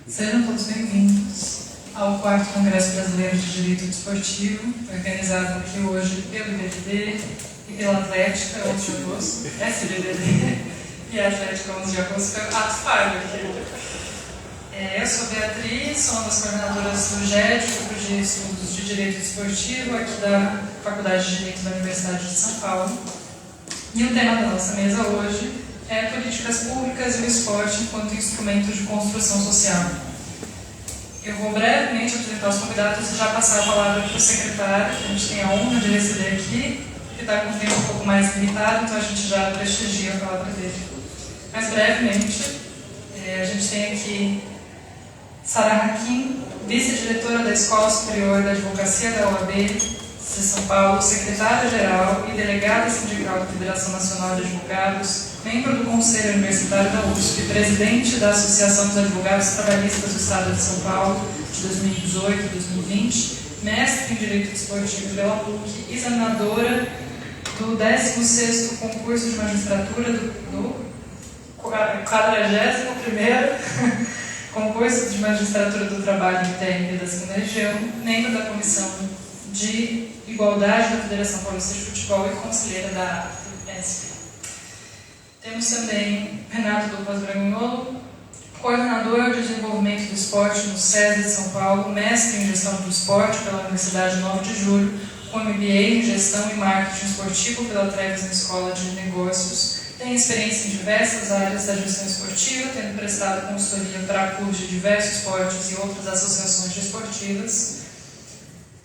Sejam todos bem-vindos ao 4º Congresso Brasileiro de Direito Desportivo, organizado aqui hoje pelo IBDD e pela Atlética, 11 de agosto, SBDD e a Atlética 11 de agosto, foi ato falho aqui. Eu sou Beatriz, sou uma das coordenadoras do GED, Grupo de Estudos de Direito Desportivo, aqui da Faculdade de Direito da Universidade de São Paulo. E o tema da nossa mesa hoje é políticas públicas e o esporte enquanto instrumento de construção social. Eu vou brevemente apresentar os convidados e já passar a palavra para o secretário, que a gente tem a honra de receber aqui, que está com o tempo um pouco mais limitado, então a gente já prestigia a palavra dele. Mas brevemente, a gente tem aqui Sara Hakim, vice-diretora da Escola Superior da Advocacia da OAB de São Paulo, secretária-geral e delegada sindical da Federação Nacional de Advogados, membro do Conselho Universitário da USP, presidente da Associação dos Advogados Trabalhistas do Estado de São Paulo, de 2018 e 2020, mestre em Direito Desportivo pela PUC, examinadora do 16º concurso de magistratura do 41º concurso de magistratura do trabalho em técnica da 2ª região, membro da Comissão de Igualdade da Federação Paulista de Futebol e conselheira da AFP. Temos também Renato Lucas Bragnolo, coordenador de desenvolvimento do esporte no SESI de São Paulo, mestre em gestão do esporte pela Universidade 9 de Julho, com MBA em gestão e marketing esportivo pela Treves Escola de Negócios. Tem experiência em diversas áreas da gestão esportiva, tendo prestado consultoria para clubes de diversos esportes e outras associações desportivas.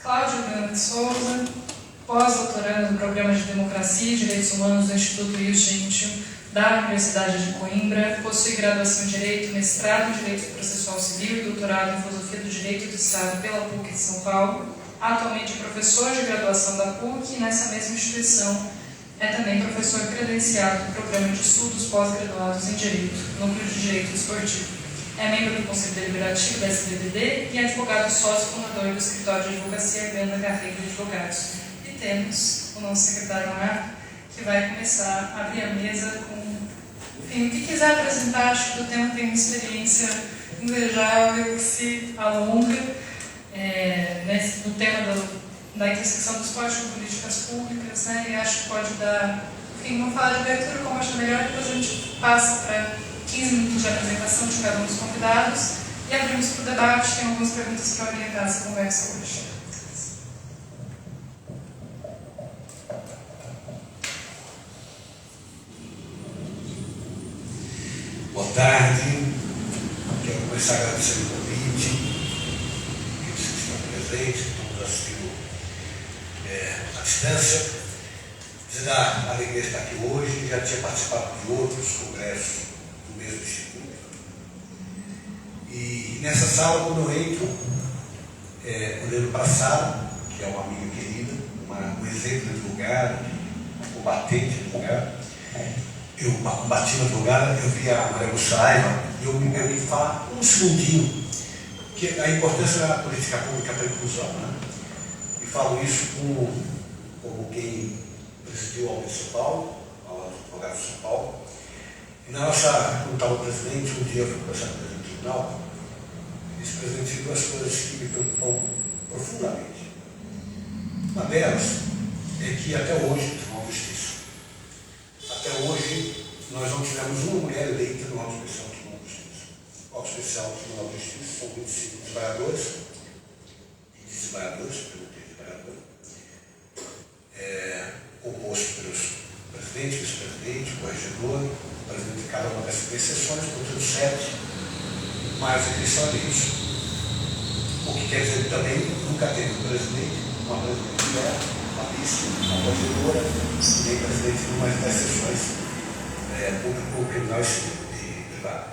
Cláudio Gana de Souza, pós-doutorando no Programa de Democracia e Direitos Humanos do Instituto Rio Gentio, da Universidade de Coimbra, possui graduação em Direito, mestrado em Direito Processual Civil e doutorado em Filosofia do Direito do Estado pela PUC de São Paulo. Atualmente é professor de graduação da PUC e nessa mesma instituição é também professor credenciado do Programa de Estudos Pós-Graduados em Direito, Núcleo de Direito Desportivo. É membro do Conselho Deliberativo da SBDD e é advogado sócio fundador do escritório de advocacia Gana Carreiro de Advogados. E temos o nosso secretário Marco, que vai começar a abrir a mesa com... Enfim, o que quiser apresentar, acho que o tema tem uma experiência invejável que se alonga no tema da intersecção do esporte com políticas públicas, né? E acho que pode dar... Enfim, vamos falar de abertura como acha melhor, depois a gente passa para 15 minutos de apresentação de cada um dos convidados e abrimos para o debate. Tem algumas perguntas para orientar essa conversa hoje. Boa tarde, quero começar agradecendo o convite, que vocês estão presentes, que estão nos assistindo à distância. Dizer da alegria de estar aqui hoje, já tinha participado de outros congressos do mesmo instituto. E nessa sala, quando eu entro, olhando para a Sara, que é uma amiga querida, um exemplo de advogado, um combatente de advogado, uma combativa advogada, eu vi a Maria Bussaiva e eu me permito falar um segundinho que a importância da política pública para a inclusão, né? E falo isso como quem presidiu a OAB de São Paulo, a OAB de Advogados de São Paulo. E na nossa, quando estava o presidente, um dia eu fui conversar com o presidente do tribunal, e esse presidente viu duas coisas que me preocupam profundamente. Uma delas é que até hoje, Tribunal de Justiça, até hoje, nós não tivemos uma mulher eleita no Alto Especial do Tribunal de Justiça. O Alto Especial do Tribunal de Justiça são 25 desembargadores e desembargadores, composto pelos presidente, vice-presidente, corregedor, presidente de cada uma dessas exceções, portanto 7, mas a eleição é isso. O que quer dizer que também nunca teve um presidente, uma presidente mulher, uma vice, uma corregedora, nem presidente de uma das sessões público-criminal e privado.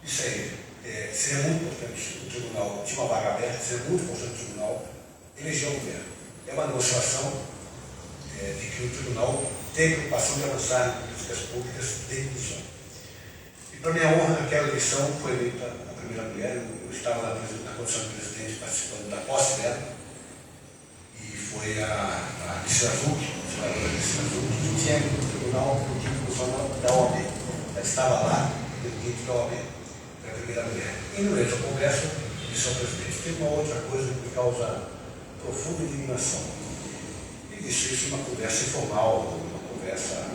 Isso aí seria muito importante o tribunal, tinha uma vaga aberta, seria muito importante o tribunal eleger o governo. É uma demonstração de que o tribunal tem preocupação de avançar em políticas públicas de inclusão. E para minha honra, naquela eleição foi eleita a primeira mulher, eu estava na condição de presidente participando da posse dela, e foi a Cristina Zucchi, que tinha no tribunal o título da OAB. Ela estava lá, dentro da OAB. foi a primeira mulher. E no mesmo congresso de São Presidente, tem uma outra coisa que me causa profunda indignação. Existe uma conversa informal, uma conversa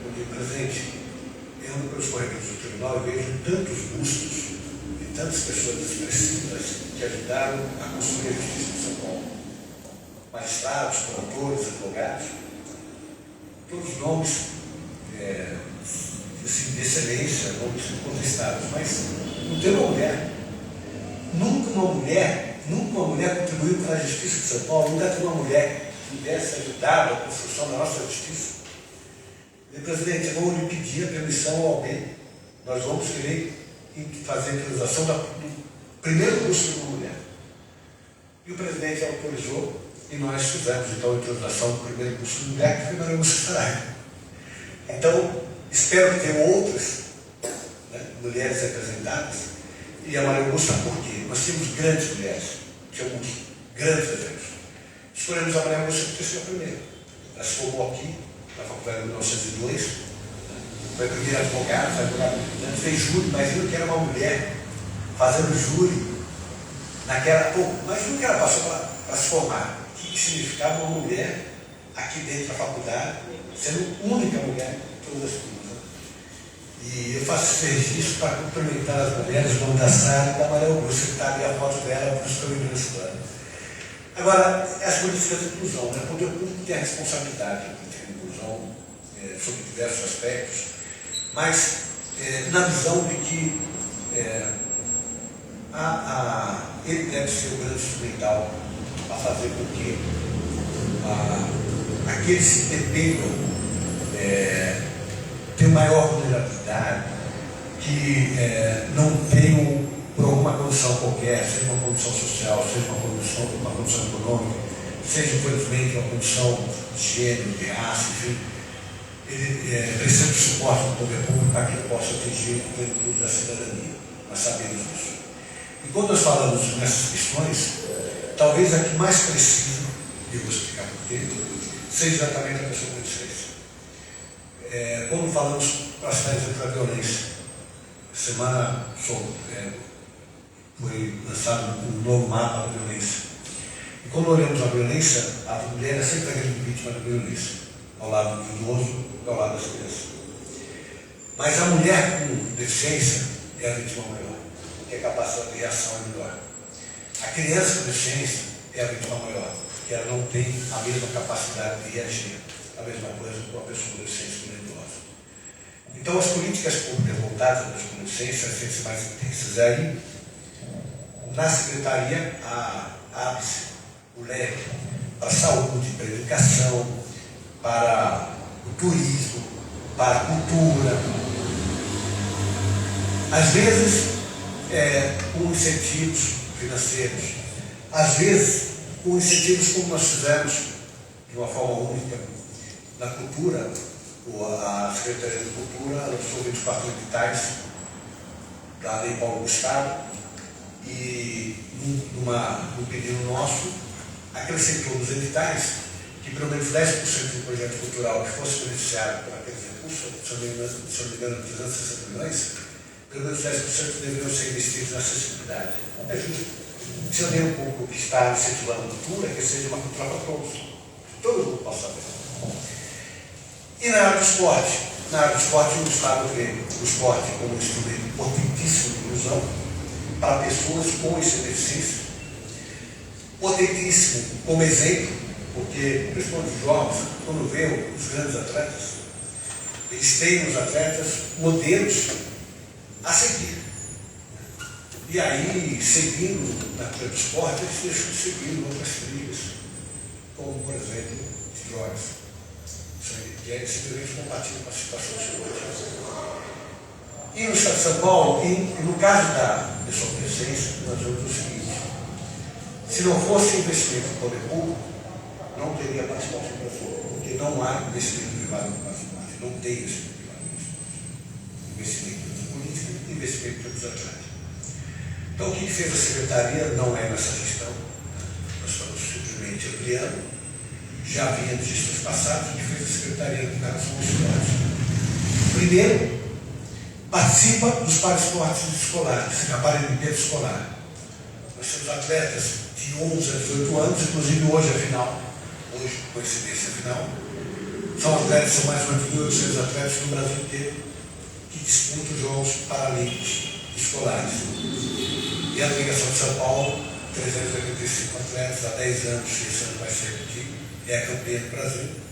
onde, presidente, eu ando pelos corredores do tribunal e vejo tantos bustos de tantas pessoas expressivas que ajudaram a construir a justiça de São Paulo. Magistrados, promotores, advogados, todos nomes de excelência, nomes incontestados, mas não tem uma mulher. Nunca uma mulher contribuiu para a justiça de São Paulo, nunca teve uma mulher que pudesse ajudar a construção da nossa justiça. E, presidente, eu vou lhe pedir a permissão a alguém. Nós vamos querer fazer a autorização do primeiro curso de uma mulher. E o presidente autorizou e nós fizemos então a autorização do primeiro curso de mulher, que foi Maria Augusta Saraiva. Então, espero que tenham outras mulheres representadas. E a Maria Augusta, por quê? Nós temos grandes mulheres, temos grandes exemplos. Escolhemos a Maria Augusta porque foi a primeira. Ela se formou aqui, na faculdade de 1902, foi a primeira advogada, fez júri, mas viu que era uma mulher fazendo júri naquela. Mas não que ela passou para se formar. O que significava uma mulher aqui dentro da faculdade, sendo a única mulher em todas as turmas. E eu faço esse registro para cumprimentar as mulheres, o nome da Sara e da Maria Augusta, que está ali a foto dela, por isso que eu me nesse plano. Agora, as políticas de inclusão, né? O poder público tem a responsabilidade da política de inclusão sobre diversos aspectos, mas na visão de que ele deve ser o grande instrumental para fazer com que aqueles que dependam tenham maior vulnerabilidade, que não tenham, por alguma condição qualquer, seja uma condição social, seja uma condição econômica, seja, infelizmente, uma condição de gênero, de raça, enfim, ele precisa de suporte do poder público para que ele possa atingir a plenitude da cidadania. Nós sabemos disso. E quando nós falamos nessas questões, talvez a que mais precisa, e eu vou explicar por quê, seja exatamente a questão da deficiência. Quando falamos para as cidades da violência, semana foi lançado um novo mapa da violência. E quando olhamos a violência, a mulher é sempre a grande vítima da violência, ao lado do idoso e ao lado das crianças. Mas a mulher com deficiência é a vítima maior, porque a capacidade de reação é melhor. A criança com deficiência é a vítima maior, porque ela não tem a mesma capacidade de reagir. A mesma coisa com a pessoa com deficiência com idosa. Então, as políticas públicas voltadas à pessoa com deficiência têm que ser mais intensas. Aí, na secretaria, abre-se o leque para a saúde, para a educação, para o turismo, para a cultura. Às vezes, com incentivos financeiros, às vezes, com incentivos como nós fizemos de uma forma única na cultura. A Secretaria de Cultura lançou 24 editais da Lei Paulo Gustavo e, num pedido nosso, acrescentou nos editais que pelo menos 10% do projeto cultural que fosse beneficiado por aqueles recursos, se não me engano, 360 milhões, pelo menos 10% deveriam ser investidos na acessibilidade. Não é justo. Se eu der um pouco que está incentivando a cultura, que seja uma cultura para todos. Todo mundo possa ver. E na área do esporte? Na área do esporte, o Estado vê o esporte como um instrumento potentíssimo de inclusão para pessoas com essa deficiência. Potentíssimo como exemplo, porque, principalmente os jovens, quando vê os grandes atletas, eles têm nos atletas modelos a seguir. E aí, seguindo na área do esporte, eles deixam de seguir outras trilhas, como, por exemplo, os drogas. Que é simplesmente compatível com a situação esportiva. E no Estado de São Paulo, no caso da pessoa com deficiência, nós vemos o seguinte: se não fosse investimento do poder público, não teria participação do povo, porque não há investimento privado no esporte, não tem investimento privado no esporte. Investimento pelos políticos, investimento pelos atletas. Então, o que fez a Secretaria não é nessa gestão, nós estamos simplesmente ampliando. Já havia de gestões passadas, que fez a Secretaria de Educação e Esporte. Primeiro, participa dos paraesportes escolares, a paralimpíada escolar. Nós temos atletas de 11 a 18 anos, inclusive hoje, coincidência final, são atletas, são mais ou menos 1.800 atletas no Brasil inteiro que disputam os Jogos Paralímpicos Escolares. E a delegação de São Paulo, 385 atletas, há 10 anos, esse ano vai ser aqui, é a campeã do Brasil.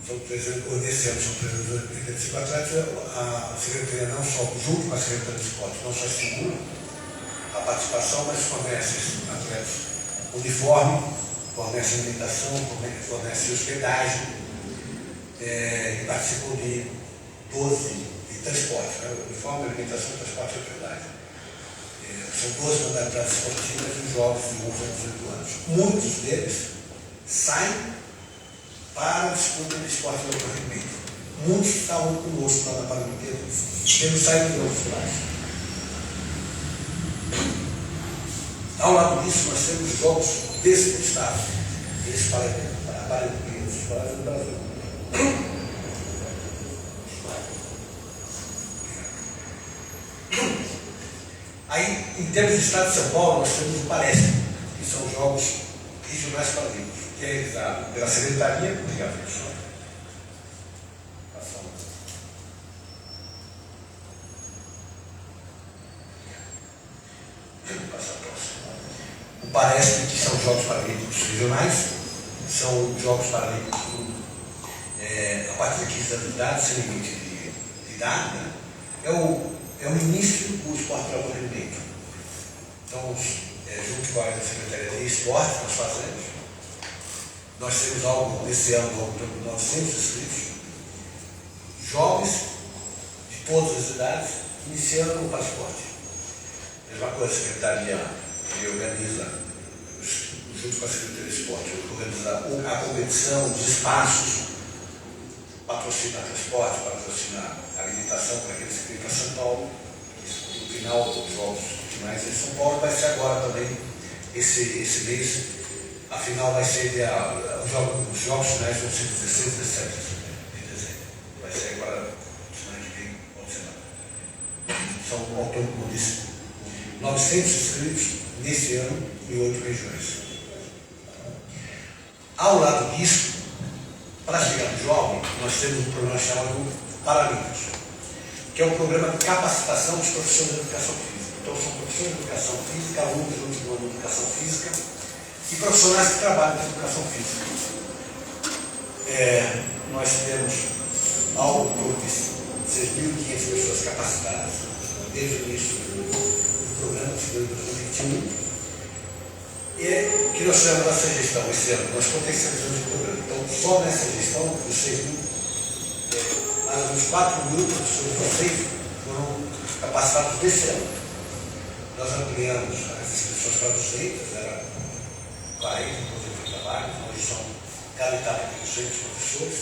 Esse ano são 385 atletas. A Secretaria não só, junto com a Secretaria de Esporte, não só estimula a participação, mas fornece atletas uniforme, fornece alimentação, fornece hospedagem, e participam de 12 de transporte, né? Uniforme, alimentação, transporte e hospedagem. São 12 modalidades esportivas dos jovens de 11 a 18 anos. Muitos deles saem para a disputa de esporte de alto rendimento. Muitos estavam conosco lá na Paralimpíada, temos saído de outros lugares. Ao lado disso, nós temos jogos despostados, eles Paralimpíadas escolares do Brasil. Aí, em termos de Estado de São Paulo, nós temos o Paresc, que são jogos regionais paralímpicos, que é realizado pela Secretaria, obrigado, professor. O Paresc, que são Jogos Paralímpicos Regionais, são Jogos Paralímpicos a partir de 15 anos de idade, sem limite de idade, né? É o início do esporte de alto rendimento. Então, junto com a Secretaria de Esporte, nós fazemos. Nós temos algo, nesse ano, algo de 900 inscritos, jovens de todas as idades, iniciando no esporte. Mesma coisa, a Secretaria organiza, junto com a Secretaria de Esporte, organiza a competição, os espaços, patrocina transporte, patrocina alimentação para aqueles que vêm para São Paulo. No final dos jogos finais em São Paulo vai ser agora também, esse mês, a final vai ser os jogos finais vão ser 16 e 17 de dezembro. Vai ser agora, semana que vem, outra semana. São, ao todo, como disse, 900 inscritos nesse ano em 8 regiões. Ao lado disso, para chegar no jovem, nós temos um programa chamado Paralímpicos, que é um programa de capacitação dos professores de educação física. Então, são professores de educação física, alunos de educação física e profissionais que trabalham com educação física. Nós temos algo de 6.500 pessoas capacitadas desde o início do programa, de 2021. E que nós fizemos nessa gestão esse ano, nós potencializamos o programa. Então, só nessa gestão, os 6.000, mais ou menos 4.000 professores vocês foram capacitados desse ano. Nós ampliamos as inscrições para 200, era 40, inclusive de trabalho, hoje são, cada etapa tem 200 professores.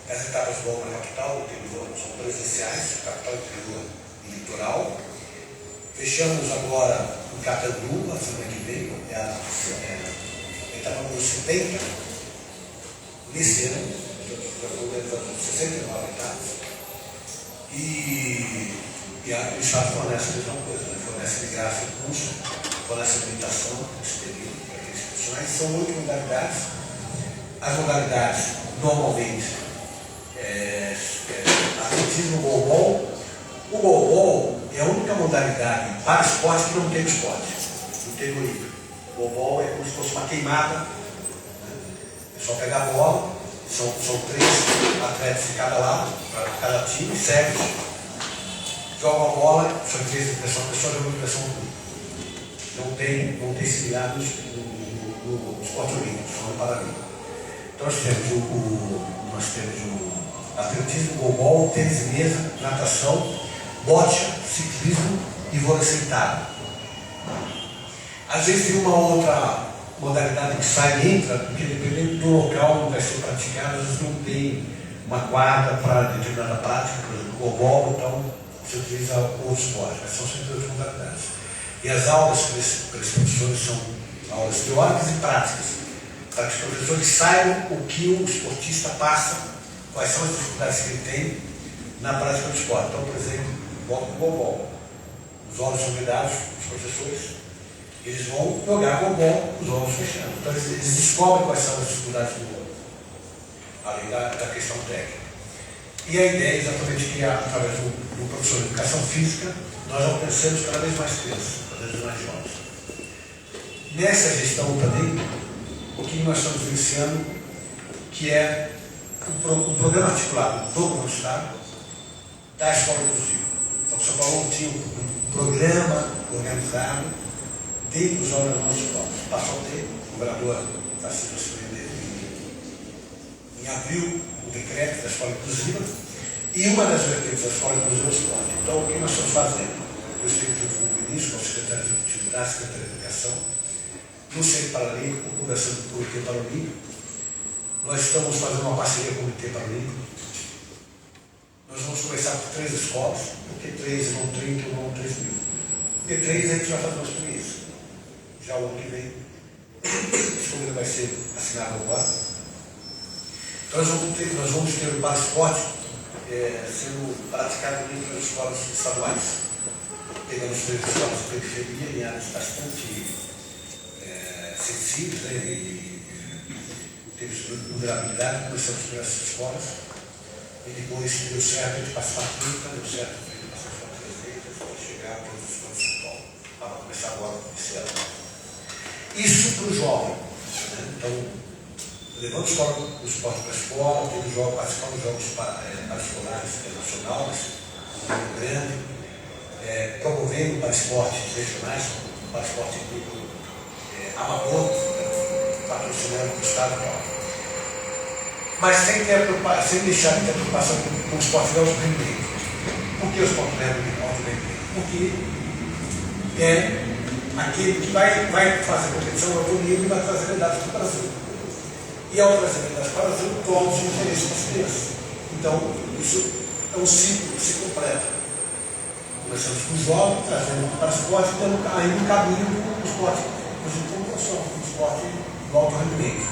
As etapas vão na capital, no interior, são presenciais, capital, interior e litoral. Fechamos agora em Catandu, a semana que vem, a etapa número 70, nesse ano, já foi organizado 69 etapas. E o Estado fornece a mesma coisa, né? Fornece de graça o curso, fornece alimentação, experiência para aqueles profissionais. São 8 modalidades. As modalidades, normalmente, atletismo, goalball. O goalball é a única modalidade para esporte que não tem esporte, não tem olímpico. O goalball é como se fosse uma queimada, né? É só pegar a bola, são 3 atletas de cada lado, para cada time, serve, joga a bola, só que fez pressão, a pessoa joga pressão não tem similar no esporte olímpico, só no paralímpico. Então nós temos o atletismo, goalball, tênis de mesa, natação, bote, ciclismo e vôlei sentado. Às vezes tem uma outra modalidade que sai e entra, porque dependendo do local onde vai ser praticado, às vezes não tem uma quadra para determinada prática, por exemplo, o goalball, então você utiliza outro esporte, mas são sempre outras modalidades. E as aulas para esses professores são aulas teóricas e práticas, para que os professores saibam o que o esportista passa, quais são as dificuldades que ele tem na prática do esporte. Então, por exemplo, bola com gogol. Os olhos são vedados, os professores, eles vão jogar gogol com os olhos fechando. Então, eles descobrem quais são as dificuldades do olho, além da questão técnica. E a ideia é exatamente que, através do professor de educação física, nós alcançamos cada vez mais crianças, cada vez mais jovens. Nessa gestão também, o que nós estamos iniciando, que é um programa articulado do governo do Estado, da escola inclusiva. Então, São Paulo tinha um programa organizado de inclusão nas nossas escolas. Passou a ter, o governador está se surpreendendo em abril, o decreto da escola inclusiva, e uma das vertentes da escola inclusiva é o esporte. Então, o que nós estamos fazendo? Eu estive junto com o ministro, com o secretário de Atividade, secretário de Educação, no Centro Paralímpico, conversando com o Comitê Paralímpico. Nós estamos fazendo uma parceria com o Comitê Paralímpico. Nós vamos começar por 3 escolas, porque 3 não 30, não 3 mil. Porque 3 a gente vai fazer uma experiência. Já o ano que vem, esse programa vai ser assinado agora. Então nós vamos ter o paraesporte sendo praticado dentro das escolas estaduais. Pegamos 3 escolas de periferia em áreas bastante sensíveis, né, e temos vulnerabilidade, começamos por essas escolas, e depois deu certo, a gente passa para a quinta, deu certo, a gente passa para a terceira, para chegar para os escolas de São Paulo, para começar agora esse ano. Isso para o jovem, né? Então, levando o esporte para a escola, participando dos jogos paraescolares internacionais, muito grande, promovendo para esportes regionais, para esporte amador, patrocinando o Estado. Mas sem deixar de ter preocupação com o esporte de alto rendimento. Por que o esporte de alto rendimento? Porque é aquele que vai fazer competição ao alto nível e vai trazer medalhas para o Brasil. E ao trazer medalhas para o Brasil, todos os interesses para as crianças. Então, isso é um ciclo que se completa. Começamos com os jovens, trazendo para o esporte, e tendo ainda um caminho do esporte no esporte do alto rendimento.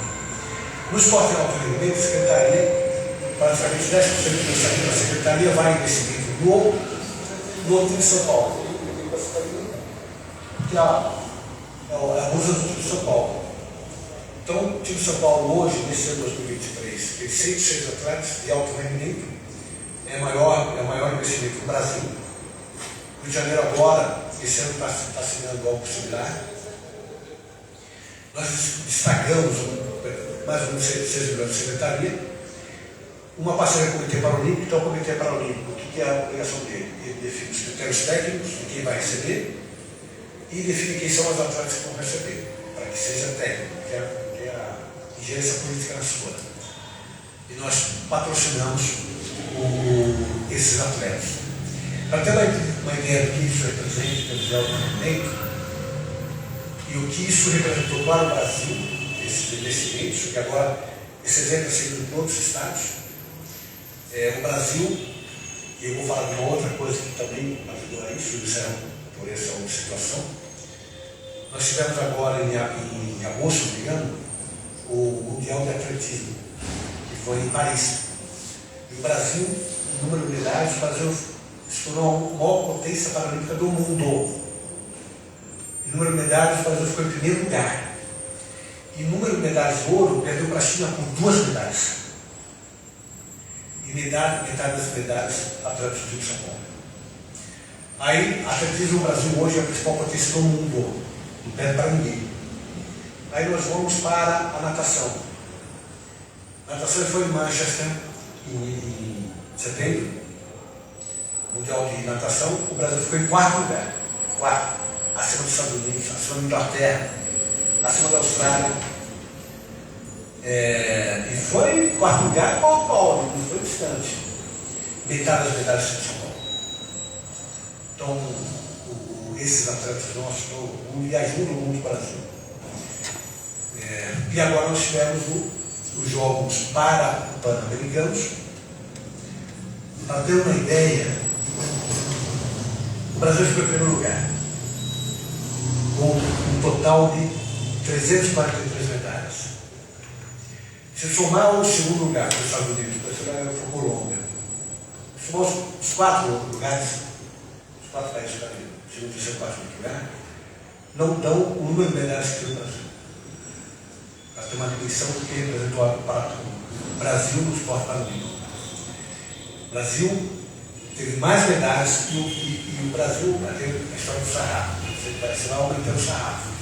No esporte de alto rendimento, a Secretaria, praticamente 10% da Secretaria vai investir no time de São Paulo, que é a musa do time de São Paulo. Então, o time de São Paulo hoje, nesse ano 2023, tem 106 atletas de alto rendimento, é o maior investimento do Brasil. Rio de Janeiro agora, esse ano está assinando algo similar. Nós destacamos mais ou menos 6 milhões de secretaria, uma parceria com o Comitê Paralímpico. Então, o Comitê Paralímpico, o que é a obrigação dele? Ele define os critérios técnicos de quem vai receber e define quem são os atletas que vão receber, para que seja técnico, que é a ingerência política na sua. E nós patrocinamos esses atletas. Para ter uma ideia do que isso representa em termos de alto rendimento, e o que isso representou para o Brasil, esses investimentos, que agora esse exemplo é seguido em outros estados. O Brasil, e eu vou falar de uma outra coisa que também ajudou a isso, por essa situação. Nós tivemos agora em agosto, se não me engano, o Mundial de Atletismo, que foi em Paris. E o Brasil, o número de medalhas, o Brasil se tornou a maior potência paralímpica do mundo. Em número de medalhas, o Brasil ficou em primeiro lugar. E número de medalhas de ouro, perdeu para a China por 2 medalhas. E metade das medalhas atletas do Rio de São Paulo. Aí, atletismo no Brasil hoje é a principal potência do mundo. Não perde para ninguém. Aí nós vamos para a natação. A natação foi em Manchester, em setembro. Mundial de natação, o Brasil ficou em 4º lugar. 4. Acima dos Estados Unidos, acima da Inglaterra, acima da Austrália. E foi 4º lugar pau a pau, não foi distante. Metade das medalhas de São Paulo. Então, esses atletas nossos estão e ajudam muito o Brasil. E agora nós tivemos os Jogos Pan-Americanos. Para ter uma ideia, o Brasil ficou em primeiro lugar, com um total de 343 medalhas. Se somar o segundo lugar dos Estados Unidos, o terceiro lugar foi a Colômbia. os 4 outros lugares, os 4 países do segundo, terceiro, quarto lugar, não dão o número de medalhas que tem o Brasil. Para ter uma dimensão do que representou o Brasil no esporte paralímpico. O Brasil teve mais medalhas e o Brasil teve a história do sarrafo. Você vai aumentando o sarrafo.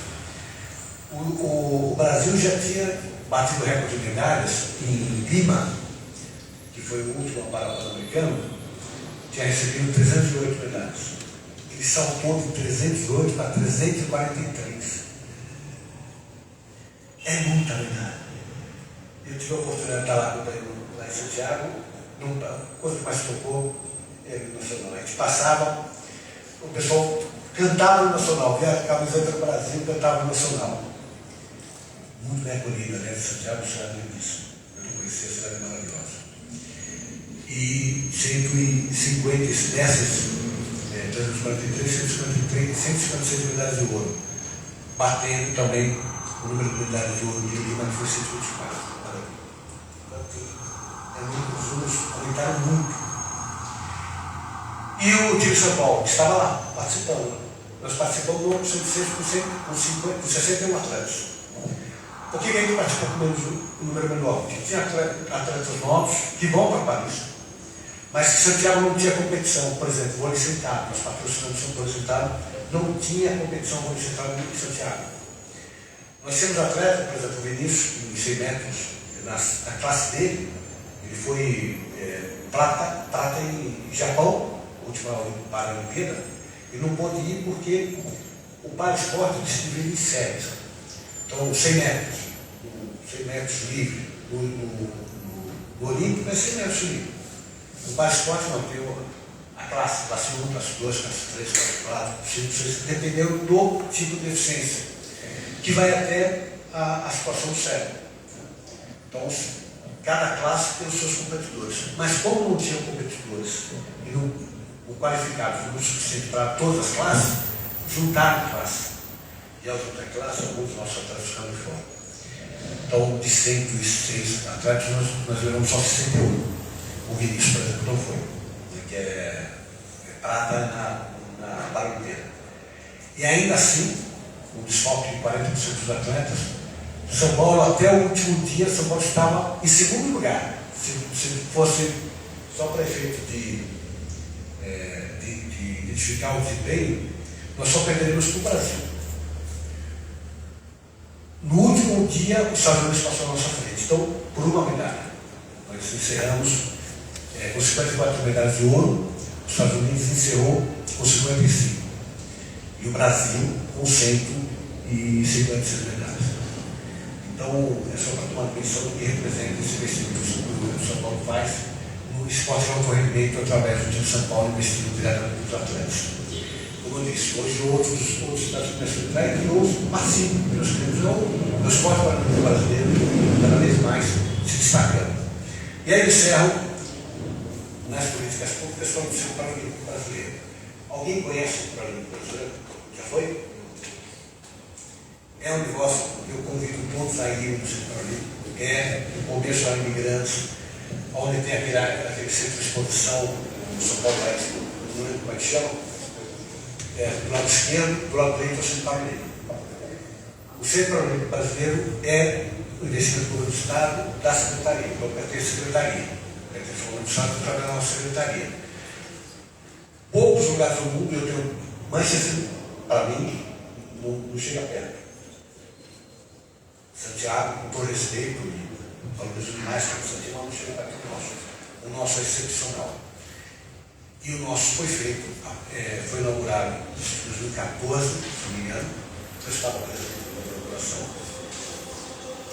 O Brasil já tinha batido o recorde de medalhas em Lima, que foi o último Pan-Americano, tinha recebido 308 medalhas. Ele saltou de 308 para 343. É muita medalha. Eu tive a oportunidade de estar lá em Santiago, a coisa que mais tocou é o Nacional. A gente passava, o pessoal cantava o Nacional, via a camiseta do Brasil, cantava o Nacional. Muito bem acolhida, né? Santiago sabe disso. Eu não conhecia a cidade maravilhosa. E 150 dessas, 343, 156 medalhas de ouro, batendo também o número de medalhas de ouro de Lima, que foi 124. Os números aumentaram muito. E o time de São Paulo estava lá, participando. Nós participamos do 106% com 61 atletas. Por que a gente participou com o número menor? Porque tinha atletas novos que vão para Paris. Mas Santiago não tinha competição, por exemplo, vôlei sentado, nós patrocinamos o vôlei sentado, não tinha competição vôlei sentado em Santiago. Nós temos atleta, por exemplo, o Vinícius, em 100 metros, na classe dele, ele foi prata em Japão, última Paralimpíada, e não pôde ir porque o Paraesporte se divide em séries. Então, 100 metros livre, no Olímpico é 100 metros livre. O Paraesporte não tem a classe 1, classe 2, classe 3, classe 4, 5, 6, dependendo do tipo de deficiência, que vai até a situação do cérebro. Então, cada classe tem os seus competidores. Mas como não tinham competidores e não qualificados o suficiente para todas as classes, juntaram classe. E ao juntar classe, alguns dos nossos atletas ficaram de fora. Então, de 106 atletas, nós levamos só 61. O Vinícius, por exemplo, não foi, que é prata na Paralimpíada. E ainda assim, o desfalque de 40% dos atletas, São Paulo, até o último dia, São Paulo estava em segundo lugar. Se fosse só para efeito de identificar o desempenho, nós só perderíamos para o Brasil. No último dia, os Estados Unidos passou à nossa frente. Então, por uma medalha. Nós encerramos com 54 medalhas de ouro, os Estados Unidos encerrou com 55. E o Brasil com 156 medalhas. Então, é só para tomar atenção do que representa esse investimento que o governo de São Paulo faz no esporte de alto rendimento através do time de São Paulo investindo diretamente nos atletas. Como eu disse, hoje outros estados começam a entrar e outros participam. O esporte brasileiro cada vez mais se destacando. E aí eu encerro nas políticas públicas como o Centro Paralímpico Brasileiro. Alguém conhece o Paralímpico Brasileiro? Já foi? É um negócio que eu convido todos a ir no Centro Paralímpico. O começo para imigrantes, onde tem aquele centro de exposição, no São Paulo, não lembro como é que chama, do lado esquerdo, do lado direito é o Centro Paralímpico. O Centro Paralímpico Brasileiro é o investimento público do Estado da Secretaria, então pertence à Secretaria. O Estado trabalha na secretaria. Poucos lugares do mundo eu tenho Manchester, para mim, não chega perto. Santiago, com todo respeito, e valorizo demais para o Santiago, não chega perto do nosso. O nosso é excepcional. E o nosso foi feito, foi inaugurado em 2014, se não me engano, eu estava presente na inauguração.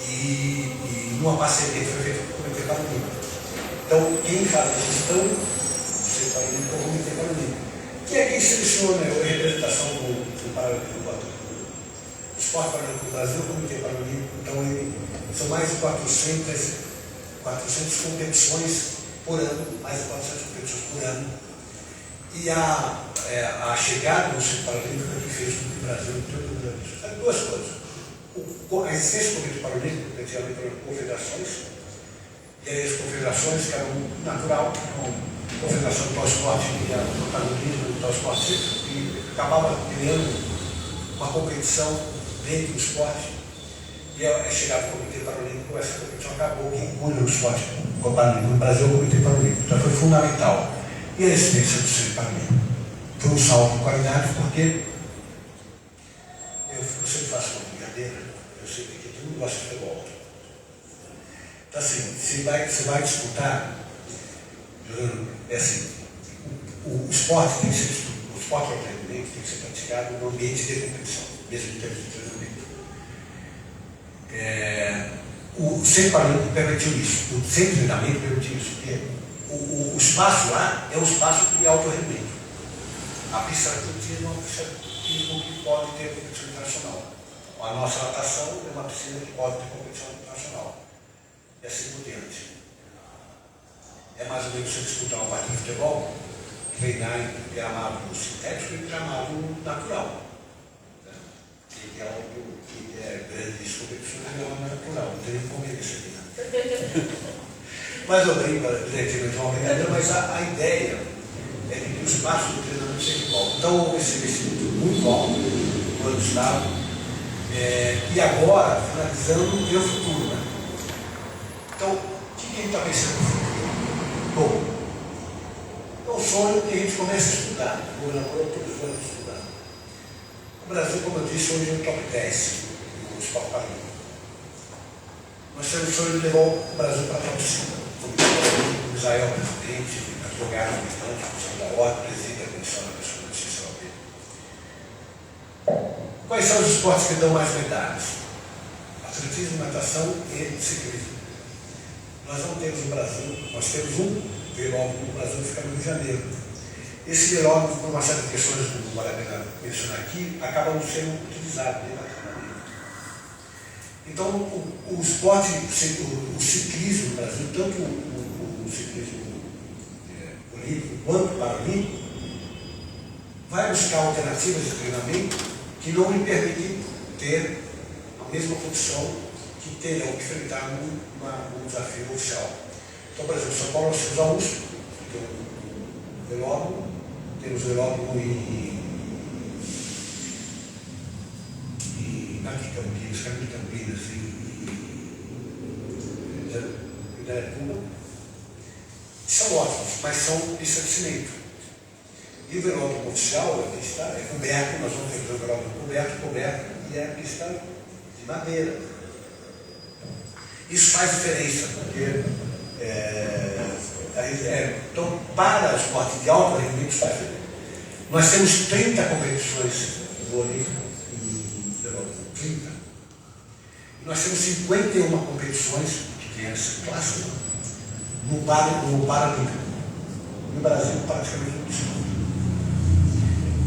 E numa parceria que foi feita com o Comitê Paralímpico. Então, quem faz a gestão do Centro Paralímpico é o Comitê Paralímpico, que é quem seleciona a representação do Paralímpico. O Esporte Paralímpico do Brasil, o Comitê Paralímpico, então são mais de 400 competições por ano, mais de 400 competições por ano. E a chegada do Centro Paralímpico é que fez com que o Brasil tenha duas coisas. A existência do Comitê Paralímpico, que tinha confederações, e as confederações, que eram natural, Confederação do Esporte e o protagonismo do esporte, e acabava criando uma competição dentro do esporte. E é chegado o Comitê Paralímpico, essa competição acabou, que engoliu o esporte paralímpico no Brasil, o Comitê Paralímpico. Então foi fundamental. E a existência do Centro Paralímpico foi um salto de qualidade, porque eu sempre faço uma brincadeira, eu sei que todo mundo gosta de futebol. Então assim, você vai disputar, é assim, o esporte tem que ser, o esporte ao treinamento tem que ser praticado no ambiente de competição, mesmo em termos de treinamento. O Centro Paralímpico permitiu isso, o Centro de Treinamento permitiu isso, porque o espaço lá é um espaço de alto rendimento. A pista atletismo é uma pista que pode ter competição internacional. A nossa natação é uma piscina que pode ter competição internacional. E assim por diante. É mais ou menos você disputar uma partida de futebol, treinar em gramado sintético e gramado natural. Que é grande isso, competição de gramado natural. Não tem nem conveniência aqui, né? Mas eu brinco, gente, não é uma brincadeira, mas a ideia é que o espaço do treinamento seja igual. Então houve esse investimento muito bom no ano do Estado. E agora, finalizando, tem o futuro, né? Então, o que a gente está pensando no futuro? Bom, é um sonho que a gente começa a estudar. O governador todos os anos estudar. O Brasil, como eu disse, hoje é o top 10 no esporte paralímpico. Nós temos o sonho de levar o Brasil para a top 5. O Israel presidente, advogado, militante, da ordem, presidente da Comissão da Pessoa da Justiça Europeia. Quais são os esportes que dão mais medalhas? Atletismo, natação e ciclismo. Nós não temos no Brasil, nós temos um velódromo no Brasil que fica no Rio de Janeiro. Esse velódromo, por uma série de questões que não vale a pena mencionar aqui, acaba não sendo utilizado dentro da Câmara. Então, o esporte, o ciclismo no Brasil, tanto o ciclismo olímpico quanto paralímpico, vai buscar alternativas de treinamento que não lhe permitem ter a mesma condição que terão que enfrentar num desafio oficial. Então, por exemplo, São Paulo nós temos a USP, que tem um velódromo, temos velódromo aqui Campinas, caminho de Campinas e Indaiatuba, são ótimos, mas são pistas de cimento. E o velódromo oficial, a pista é coberto, nós vamos ter o velódromo coberto, e é a pista de madeira. Isso faz diferença, porque então, para o esporte de alto rendimento, isso faz diferença. Nós temos 30 competições no Olímpico e velódromo, 30. E nós temos 51 competições que tem essa classe no Paralímpico. No Brasil, praticamente não existe.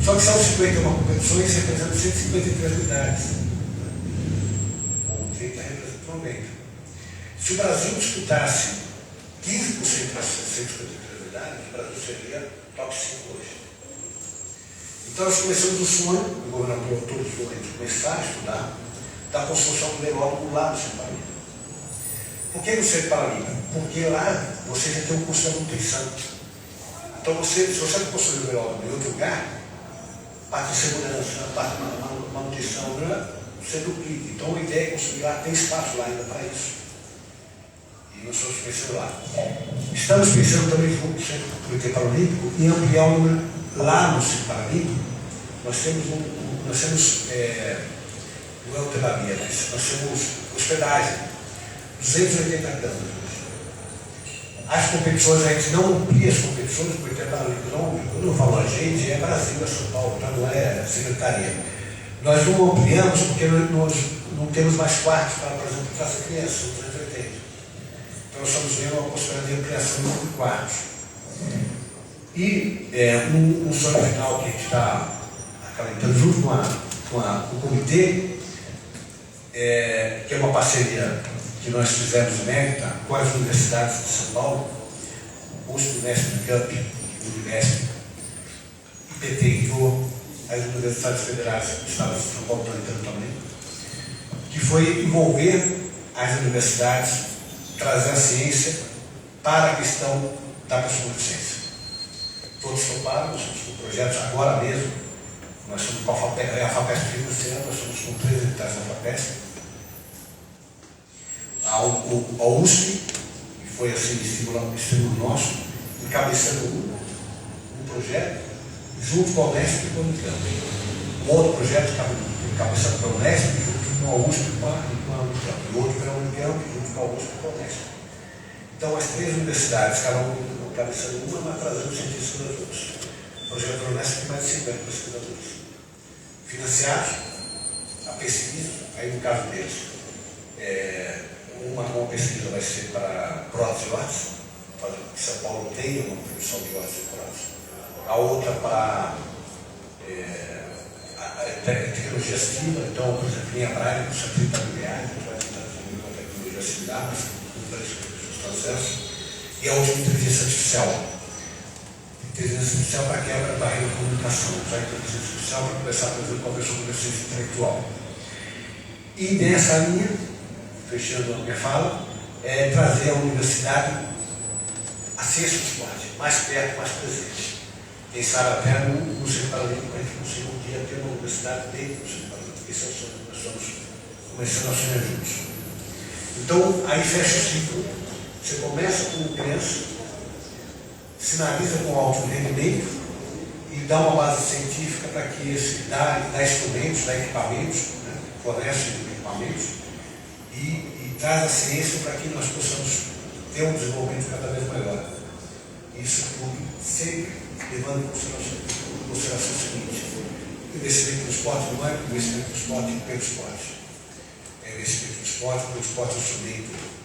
Só que são 51 competições e representam 153 unidades. Com 30 representam 90. Se o Brasil disputasse 15% das 153 unidades, o Brasil seria top 5 hoje. Então nós começamos o sonho, o governador todos os sonhos, começar a estudar da construção do velódromo lá no Centro Paralímpico. Por que no Centro Paralímpico? Porque lá você já tem um curso de manutenção. Então se você não construir o velódromo em outro lugar, a parte de segurança, a parte de manutenção, você duplica. Então a ideia é construir lá, tem espaço lá ainda para isso. E nós estamos pensando lá. Estamos pensando também junto com o Centro Comitê Paralímpico em ampliar o número lá no Centro Paralímpico. Nós temos não é hotelaria, mas nós temos hospedagem, 280 camas hoje. As competições, a gente não amplia as competições, o Comitê Paralímpico quando eu falo a gente, é Brasil, é São Paulo, tá? Não é secretaria. Nós não ampliamos porque nós não temos mais quartos para, por exemplo, para essa criança, 280. Então nós estamos vendo uma possibilidade de ampliação de quartos. E um sonho final que a gente está acalentando junto com o comitê, que é uma parceria que nós fizemos em Mérida com as universidades de São Paulo, USP, Unesp, Camp, Unesp, IPT, ITO, as universidades federais do Estado de São Paulo estão entrando também, que foi envolver as universidades, trazer a ciência para a questão da pessoa com deficiência. todos toparam, nós estamos com projetos agora mesmo, nós estamos com a FAPESP financiando, nós estamos com 3 editais da FAPESP. A USP, que foi assim, estímulo nosso, encabeçando um projeto, junto com a Unesp e com a Unicamp. Um outro projeto encabeçado pela Unesp, junto com a USP e com a Unicamp. E outro pela Unicamp, junto com a USP e com a Unesp. Então, as 3 universidades, cada uma encabeçando uma, mas trazendo cientistas das outras. O projeto da Unesp tem mais de 50 pesquisadores. Financiados, a pesquisa, aí no caso deles, uma pesquisa vai ser para prótese de órtese, para que São Paulo tenha uma produção de órtese e prótese. A outra para tecnologia civil, então, por exemplo, em Abraia, custa 30 mil reais, a gente vai tentar desenvolver uma tecnologia similar, mas com preços substanciosos. E a última, inteligência artificial. Inteligência artificial para quebra da barreira de comunicação, para inteligência artificial para começar a fazer conversão com deficiência intelectual. E nessa linha, fechando a minha fala, é trazer a universidade a ciência do esporte, mais perto, mais presente. Quem sabe até no Centro Paralímpico a gente consiga um dia ter uma universidade dentro do Centro Paralímpico. Esse é o sonho que nós estamos começando a sonhar juntos. Então, aí fecha o ciclo. Você começa com criança, sinaliza com alto rendimento e dá uma base científica para que esse dá instrumentos, dá equipamentos, né? Fornece equipamentos e traz a ciência para que nós possamos ter um desenvolvimento cada vez maior. Isso tudo sempre levando em consideração o seguinte: o investimento no esporte não é o investimento no esporte pelo esporte. É o investimento no esporte pelo esporte instrumento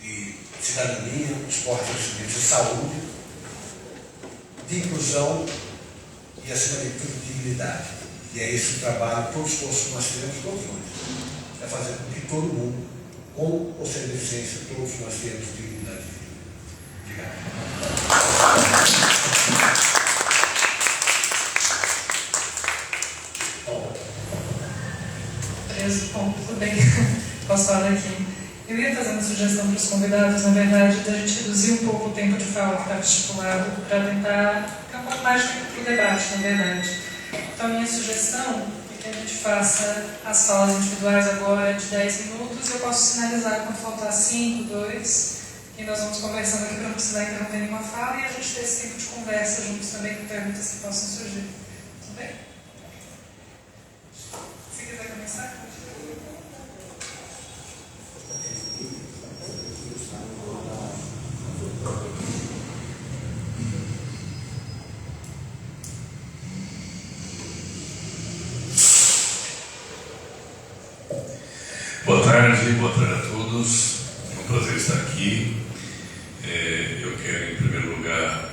de cidadania, o esporte é um instrumento de saúde, de inclusão e, acima de tudo, de dignidade. E é esse o trabalho, todo o esforço que nós temos todos nós. É fazer com que todo mundo, com ou sem deficiência, todos nós tenhamos dignidade de vida. Bom, tudo bem. Posso falar aqui? Eu ia fazer uma sugestão para os convidados, na verdade, da gente reduzir um pouco o tempo de fala que estava estipulado para tentar ficar um pouco mais para o debate, na verdade. Então, a minha sugestão é que a gente faça as falas individuais agora de 10 minutos. Eu posso sinalizar quando faltar 5, 2, e nós vamos conversando aqui para não precisar interromper nenhuma fala e a gente ter esse tempo de conversa juntos também com perguntas que possam surgir. Tudo bem? Se quiser começar, boa tarde a todos. É um prazer estar aqui. Eu quero, em primeiro lugar,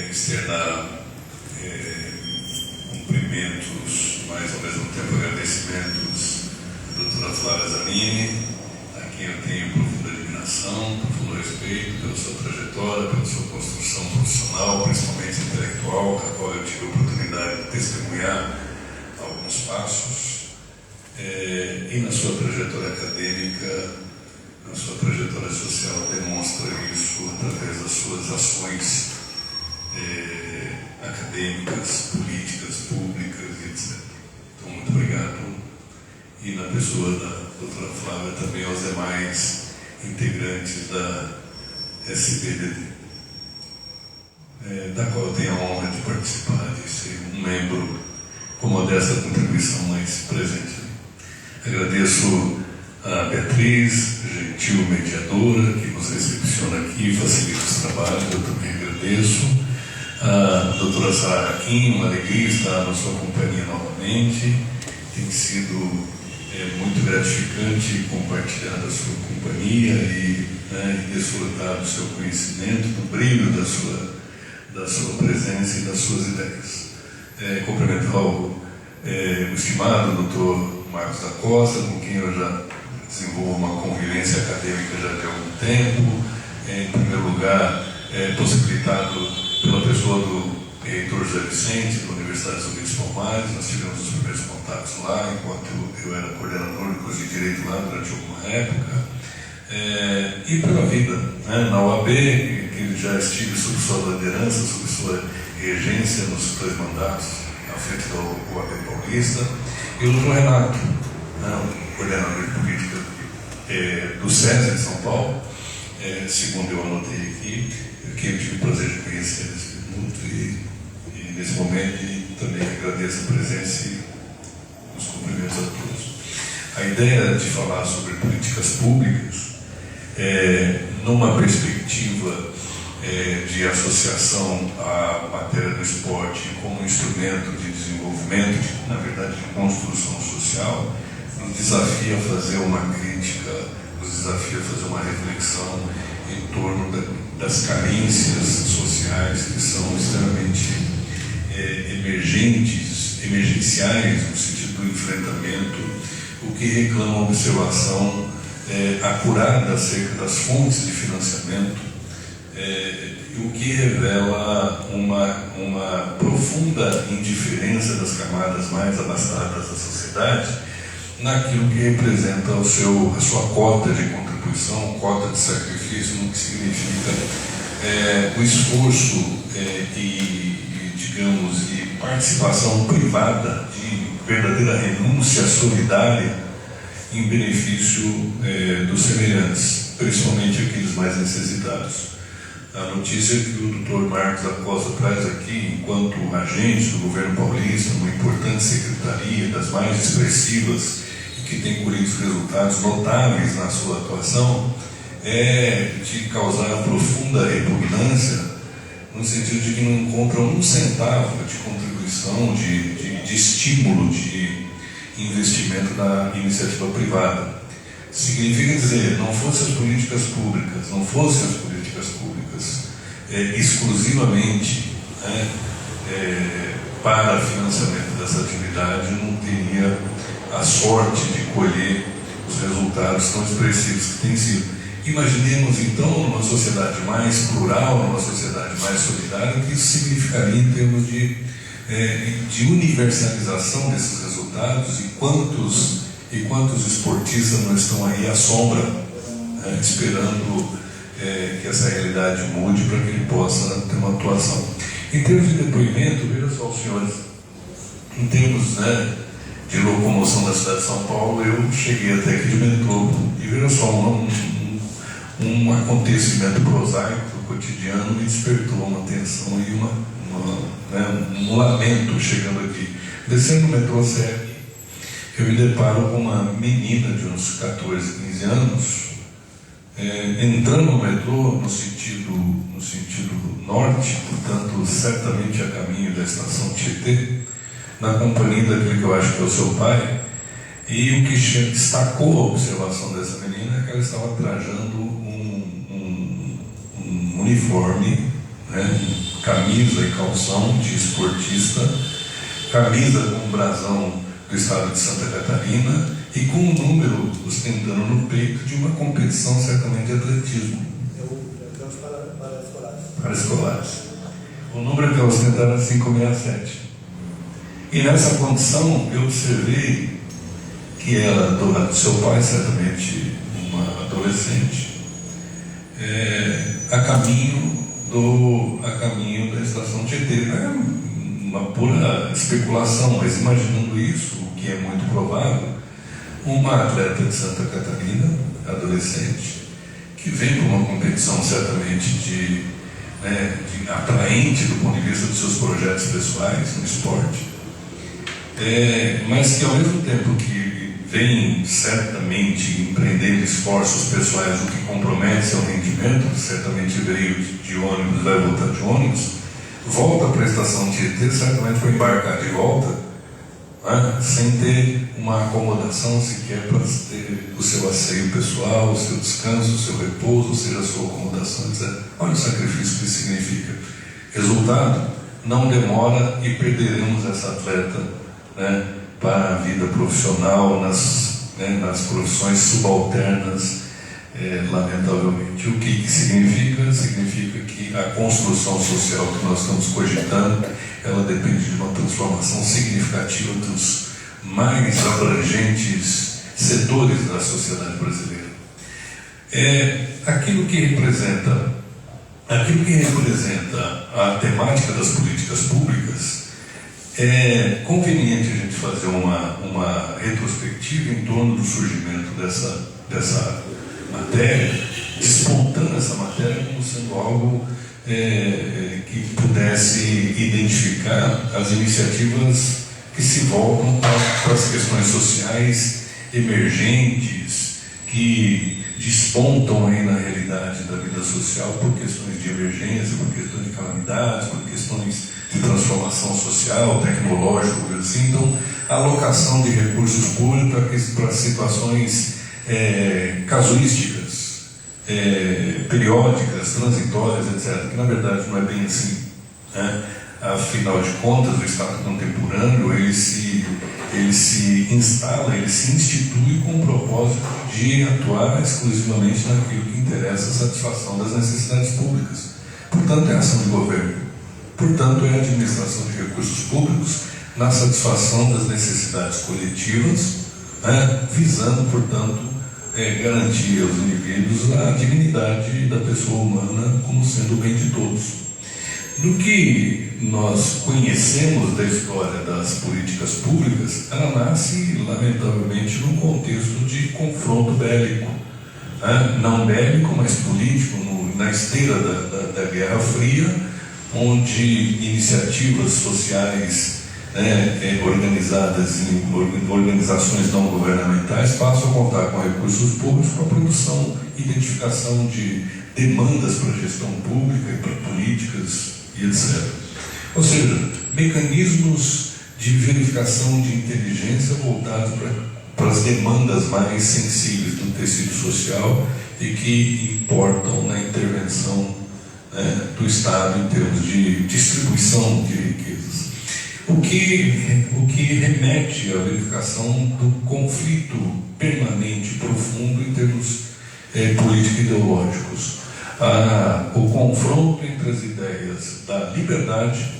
externar cumprimentos, mas ao mesmo tempo agradecimentos à doutora Flávia Zanini, a quem eu tenho profunda admiração, profundo respeito pela sua trajetória, pela sua construção profissional, principalmente intelectual, a qual eu tive a oportunidade de testemunhar alguns passos. E na sua trajetória acadêmica, na sua trajetória social, demonstra isso através das suas ações acadêmicas, políticas, públicas, etc. Então, muito obrigado. E na pessoa da doutora Flávia, também aos demais integrantes da SBDD, da qual eu tenho a honra de participar, de ser um membro com modesta contribuição, mas presente. Agradeço a Beatriz, gentil mediadora, que nos recepciona aqui e facilita os trabalhos. Eu também agradeço. A doutora Sara Raquim, uma alegria estar na sua companhia novamente. Tem sido muito gratificante compartilhar da sua companhia e desfrutar do seu conhecimento, do brilho da sua presença e das suas ideias. Cumprimentar o estimado doutor Marcos da Costa, com quem eu já desenvolvo uma convivência acadêmica já de algum tempo, em primeiro lugar, possibilitado pela pessoa do reitor José Vicente, da Universidade Zumbi dos Palmares. Nós tivemos os primeiros contatos lá, enquanto eu era coordenador do curso de Direito lá durante alguma época. e pela vida, né? Na OAB, que já estive sob sua liderança, sob sua regência nos 2 mandatos à frente da OAB Paulista, e o Dr. Renato, né? Coordenador de política do SESI em São Paulo, segundo eu anotei aqui, que eu tive o prazer de conhecer nesse minuto e nesse momento, e também agradeço a presença e os cumprimentos a todos. A ideia de falar sobre políticas públicas, numa perspectiva de associação à matéria do esporte como instrumento de desenvolvimento, na verdade de construção social, nos desafia a fazer uma crítica, nos desafia a fazer uma reflexão em torno das carências sociais que são extremamente emergenciais no sentido do enfrentamento, o que reclama observação acurada acerca das fontes de financiamento, o que revela uma profunda indiferença das camadas mais abastadas da sociedade naquilo que representa a sua cota de contribuição, cota de sacrifício, no que significa o esforço digamos, de participação privada, de verdadeira renúncia solidária em benefício dos semelhantes, principalmente aqueles mais necessitados. A notícia que o Dr. Marcos Acosta traz aqui, enquanto agente do governo paulista, uma importante secretaria, das mais expressivas, que tem colhido resultados notáveis na sua atuação, é de causar profunda repugnância, no sentido de que não encontram um centavo de contribuição, de estímulo de investimento na iniciativa privada. Significa dizer, não fossem as políticas públicas exclusivamente para financiamento dessa atividade, não teria a sorte de colher os resultados tão expressivos que têm sido. Imaginemos então, numa sociedade mais plural, numa sociedade mais solidária, o que isso significaria em termos de universalização desses resultados, e quantos esportistas não estão aí à sombra, esperando que essa realidade mude para que ele possa ter uma atuação. Em termos de depoimento, veja só, os senhores, em termos de locomoção da cidade de São Paulo, eu cheguei até aqui de metrô, e veja só, um acontecimento prosaico do cotidiano me despertou uma atenção e um lamento chegando aqui. Descendo no metrô Sérgio, eu me deparo com uma menina de uns 14, 15 anos, entrando no metrô no sentido norte, portanto, certamente a caminho da estação Tietê, na companhia daquele que eu acho que é o seu pai, e o que destacou a observação dessa menina é que ela estava trajando um uniforme, camisa e calção de esportista, camisa com um brasão do estado de Santa Catarina e com um número ostentando no peito de uma competição certamente de atletismo. Para escolares. O número que ela ostentava era 567. E nessa condição eu observei que ela, do seu pai, certamente uma adolescente, a caminho da estação Tietê. É uma pura especulação, mas imaginando isso, o que é muito provável, uma atleta de Santa Catarina, adolescente, que vem para uma competição certamente atraente do ponto de vista dos seus projetos pessoais no esporte, mas que ao mesmo tempo que vem certamente empreendendo esforços pessoais, o que compromete seu rendimento, certamente veio de ônibus, vai voltar de ônibus, volta para a estação Tietê, certamente vai embarcar de volta, sem ter uma acomodação sequer para ter o seu asseio pessoal, o seu descanso, o seu repouso, ou seja, a sua acomodação, etc. Olha o sacrifício que isso significa. Resultado, não demora e perderemos essa atleta para a vida profissional, nas profissões subalternas, lamentavelmente. O que significa? Significa que a construção social que nós estamos cogitando, ela depende de uma transformação significativa dos mais abrangentes setores da sociedade brasileira. aquilo que representa a temática das políticas públicas. É conveniente a gente fazer uma retrospectiva em torno do surgimento dessa matéria, despontando essa matéria como sendo algo que pudesse identificar as iniciativas que se voltam para as questões sociais emergentes, que despontam aí na realidade da vida social por questões de emergência, por questões de calamidades, por questões de transformação social, tecnológica, assim. Então, a alocação de recursos públicos para situações casuísticas, periódicas, transitórias, etc., que na verdade não é bem assim, né? Afinal de contas, o Estado contemporâneo ele se instala, ele se institui com o propósito de atuar exclusivamente naquilo que interessa a satisfação das necessidades públicas. Portanto, é a ação de governo. Portanto, é a administração de recursos públicos na satisfação das necessidades coletivas, né, visando, portanto, garantir aos indivíduos a dignidade da pessoa humana como sendo o bem de todos. Do que nós conhecemos da história das políticas públicas, ela nasce, lamentavelmente, num contexto de confronto bélico, né? Não bélico, mas político, na esteira da Guerra Fria, onde iniciativas sociais organizadas em organizações não governamentais passam a contar com recursos públicos para a produção, identificação de demandas para a gestão pública e para políticas e etc. Ou seja, mecanismos de verificação de inteligência voltados para as demandas mais sensíveis do tecido social e que importam na intervenção do Estado em termos de distribuição de riquezas. O que remete à verificação do conflito permanente, profundo, em termos político-ideológicos. O confronto entre as ideias da liberdade,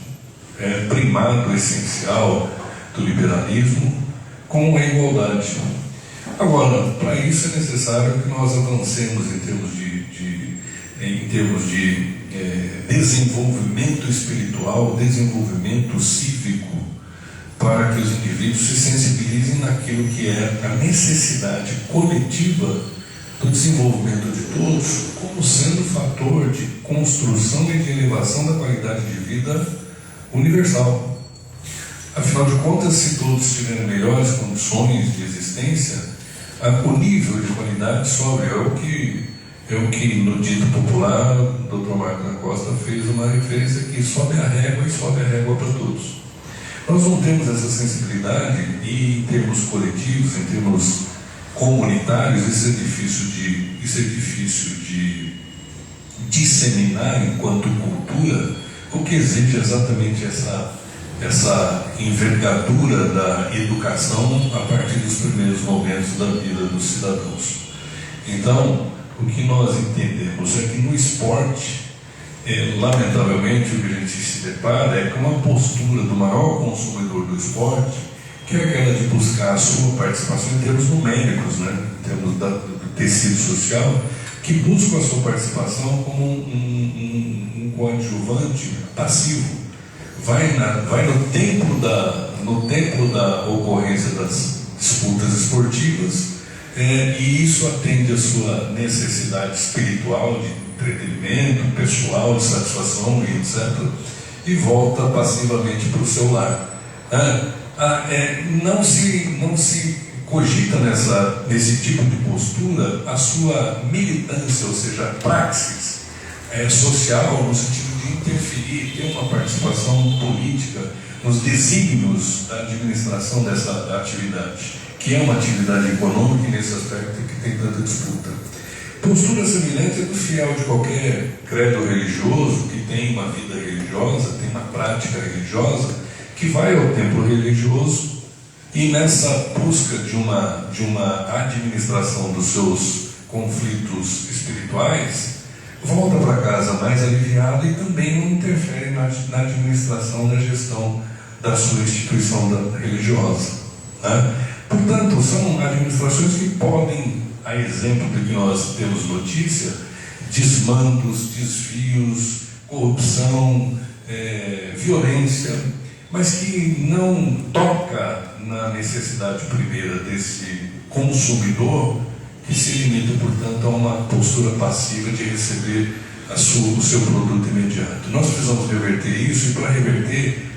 primado essencial do liberalismo, com a igualdade. Agora, para isso é necessário que nós avancemos em termos de desenvolvimento espiritual, desenvolvimento cívico, para que os indivíduos se sensibilizem naquilo que é a necessidade coletiva do desenvolvimento de todos, como sendo fator de construção e de elevação da qualidade de vida universal. Afinal de contas, se todos tiverem melhores condições de existência, o nível de qualidade sobe. É o que no dito popular, o Dr. Marcos da Costa fez uma referência que sobe a régua e sobe a régua para todos. Nós não temos essa sensibilidade e, em termos coletivos, em termos comunitários, isso é difícil de disseminar enquanto cultura, o que exige exatamente essa envergadura da educação a partir dos primeiros momentos da vida dos cidadãos. Então, o que nós entendemos é que no esporte, lamentavelmente, o que a gente se depara é com uma postura do maior consumidor do esporte, que é aquela de buscar a sua participação em termos numéricos, né? Em termos do tecido social, que busca a sua participação como um coadjuvante passivo. Vai no tempo da ocorrência das disputas esportivas, e isso atende a sua necessidade espiritual de entretenimento, pessoal, de satisfação e etc., e volta passivamente para o seu lar. Não se cogita nesse tipo de postura a sua militância, ou seja, a praxis social, no sentido de interferir, ter uma participação política nos desígnios da administração dessa atividade, que é uma atividade econômica e nesse aspecto que tem tanta disputa. Postura semelhante é do fiel de qualquer credo religioso, que tem uma vida religiosa, tem uma prática religiosa, que vai ao templo religioso e nessa busca de uma administração dos seus conflitos espirituais, volta para casa mais aliviado e também não interfere na administração da gestão da sua instituição religiosa. Né? Portanto, são administrações que podem a exemplo do que nós temos notícia, desmandos, desvios, corrupção, violência, mas que não toca na necessidade primeira desse consumidor, que se limita, portanto, a uma postura passiva de receber o seu produto imediato. Nós precisamos reverter isso, e para reverter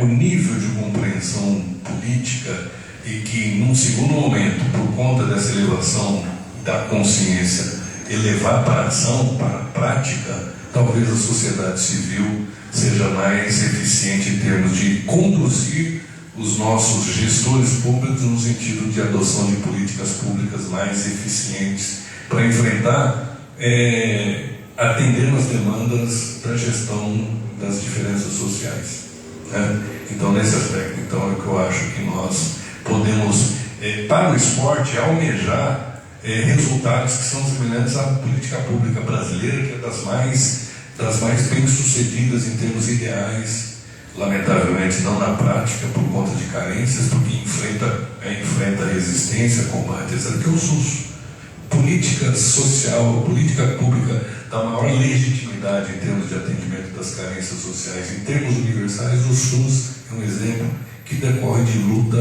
o nível de compreensão política, e que, num segundo momento, por conta dessa elevação da consciência, elevar para a ação, para a prática, talvez a sociedade civil seja mais eficiente em termos de conduzir os nossos gestores públicos no sentido de adoção de políticas públicas mais eficientes para enfrentar, atender as demandas da gestão das diferenças sociais, né? Então, nesse aspecto, então, é que eu acho que nós podemos, para o esporte, almejar resultados que são semelhantes à política pública brasileira, que é das mais bem-sucedidas em termos ideais, lamentavelmente não na prática, por conta de carências, porque enfrenta resistência, combate, etc., que é o SUS. Política social, política pública da maior legitimidade em termos de atendimento das carências sociais, em termos universais, o SUS é um exemplo que decorre de luta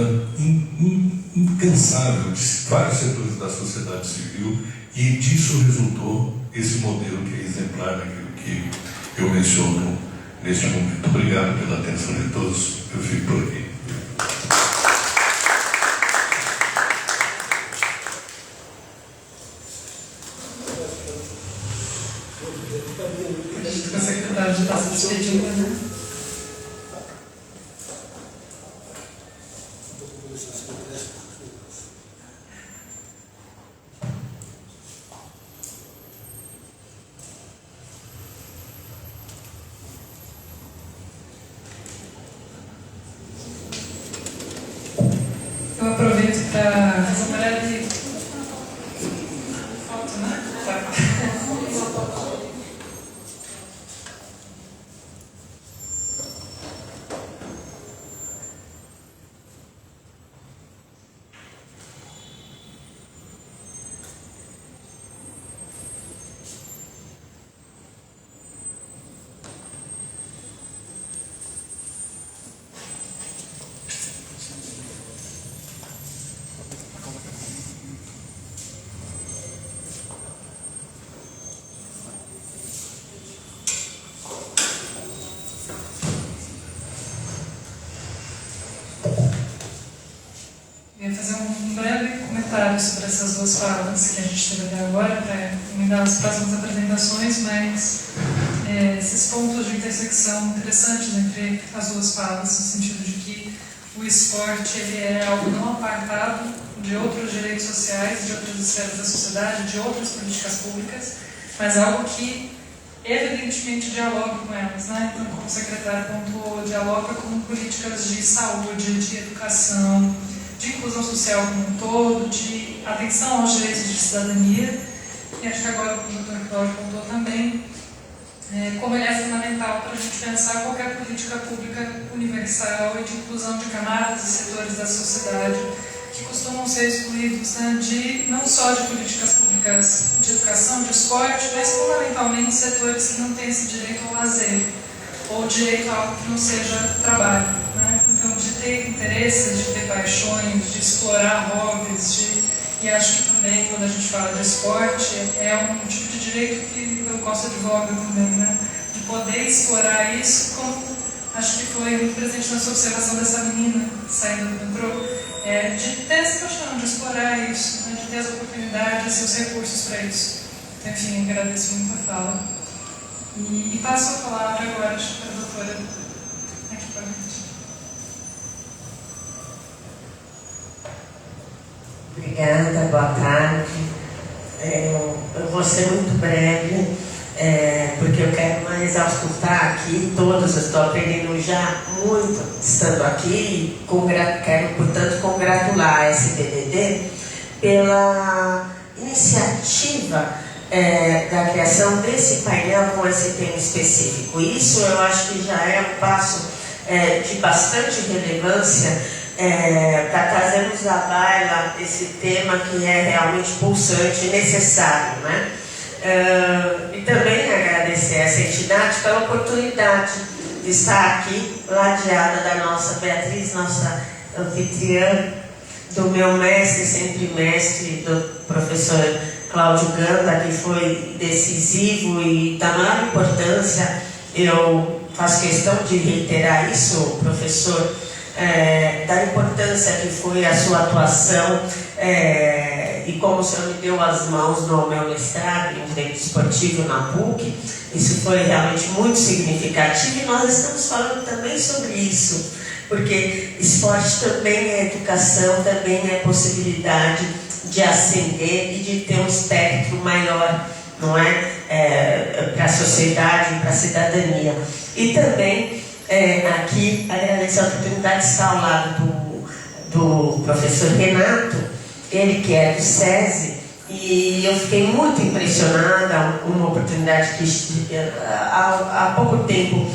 incansável de vários setores da sociedade civil, e disso resultou esse modelo que é exemplar naquilo que eu menciono neste momento. Obrigado pela atenção de todos. Eu fico por aqui. Acredito que o secretário já está se despedindo, né? Eu aproveito para fazer uma breve foto, né? Eu ia fazer um breve comentário sobre essas duas falas que a gente teve até agora, para emendar as próximas apresentações, mas esses pontos de intersecção interessantes entre as duas falas, no sentido de que o esporte ele é algo não apartado de outros direitos sociais, de outras esferas da sociedade, de outras políticas públicas, mas algo que evidentemente dialoga com elas, né? Então, como o secretário pontuou, dialoga com políticas de saúde, de educação, de inclusão social como um todo, de atenção aos direitos de cidadania, e acho que agora, como o Dr. Cláudio pontuou também, como ele é fundamental para a gente pensar qualquer política pública universal e de inclusão de camadas e setores da sociedade que costumam ser excluídos, né, não só de políticas públicas de educação, de esporte, mas fundamentalmente setores que não têm esse direito ao lazer, ou direito a algo que não seja trabalho, né? Então, de ter interesses, de ter paixões, de explorar hobbies, e acho que também, quando a gente fala de esporte, é um tipo de direito que eu gosto de voga também, né? De poder explorar isso, como acho que foi muito presente na sua observação dessa menina saindo do metrô, de ter essa paixão, de explorar isso, né? De ter as oportunidades e os recursos para isso. Então, enfim, agradeço muito a fala. E passo a palavra agora para a doutora aqui para frente. Obrigada, boa tarde. Eu vou ser muito breve, porque eu quero mais escutar aqui todos. Eu estou aprendendo já muito estando aqui e quero, portanto, congratular a SBDD pela iniciativa da criação desse painel com esse tema específico. Isso eu acho que já é um passo de bastante relevância para trazermos à baila esse tema que é realmente pulsante e necessário, né? E também agradecer a essa entidade pela oportunidade de estar aqui, ladeada da nossa Beatriz, nossa anfitriã, do meu mestre, sempre mestre, do professor Cláudio Ganda, que foi decisivo e da maior importância. Eu faço questão de reiterar isso, professor, da importância que foi a sua atuação e como o senhor me deu as mãos no meu mestrado em Direito Esportivo na PUC. Isso foi realmente muito significativo e nós estamos falando também sobre isso, porque esporte também é educação, também é possibilidade de ascender e de ter um espectro maior, não é? Para a sociedade, para a cidadania. E também aqui agradeço a oportunidade de estar ao lado do professor Renato, ele que é do SESI, e eu fiquei muito impressionada, uma oportunidade que há pouco tempo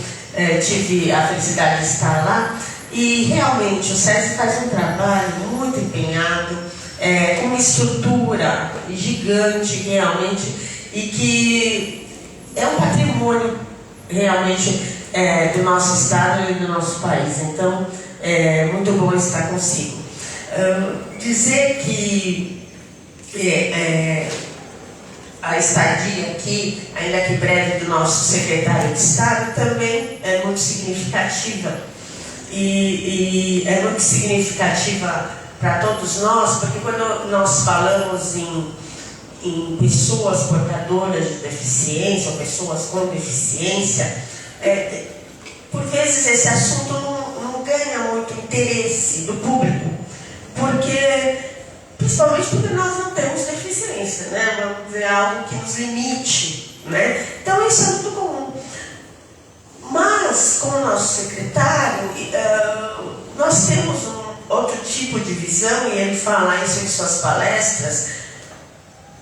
tive a felicidade de estar lá, e realmente o SESI faz um trabalho muito empenhado, com uma estrutura gigante realmente, e que é um patrimônio realmente do nosso estado e do nosso país. Então, é muito bom estar consigo. Dizer que a estadia aqui, ainda que breve, do nosso secretário de Estado também é muito significativa. E é muito significativa para todos nós, porque quando nós falamos em pessoas portadoras de deficiência, ou pessoas com deficiência, por vezes esse assunto não ganha muito interesse do público, principalmente porque nós não temos deficiência, né? Vamos dizer, algo que nos limite, né? Então isso é muito comum. Mas, com o nosso secretário, nós temos um outro tipo de visão, e ele fala isso em suas palestras,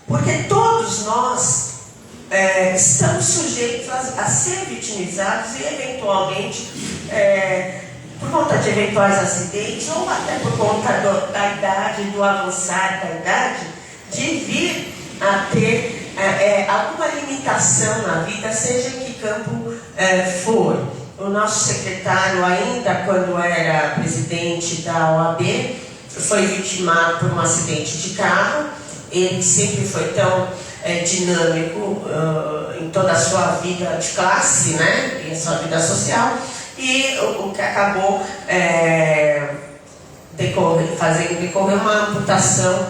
porque todos nós estamos sujeitos a ser vitimizados e, eventualmente, por conta de eventuais acidentes, ou até por conta da idade, do avançar da idade, de vir a ter alguma limitação na vida, seja em que campo for. O nosso secretário, ainda quando era presidente da OAB, foi vitimado por um acidente de carro. Ele sempre foi tão dinâmico em toda a sua vida de classe, né, em sua vida social, e o que acabou fazendo decorrer uma amputação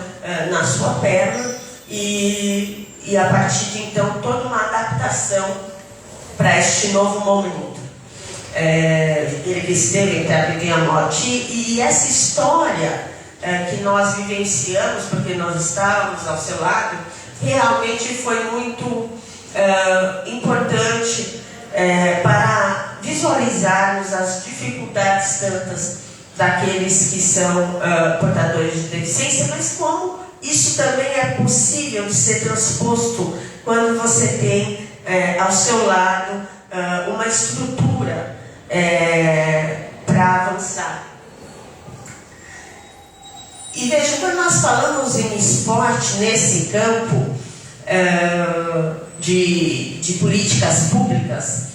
na sua perna, e a partir de então toda uma adaptação para este novo momento. Ele que esteve entre a vida e a morte, e essa história que nós vivenciamos, porque nós estávamos ao seu lado, realmente foi muito importante para visualizarmos as dificuldades tantas daqueles que são portadores de deficiência, mas como isso também é possível de ser transposto quando você tem ao seu lado uma estrutura para avançar. E veja, quando nós falamos em esporte nesse campo de políticas públicas,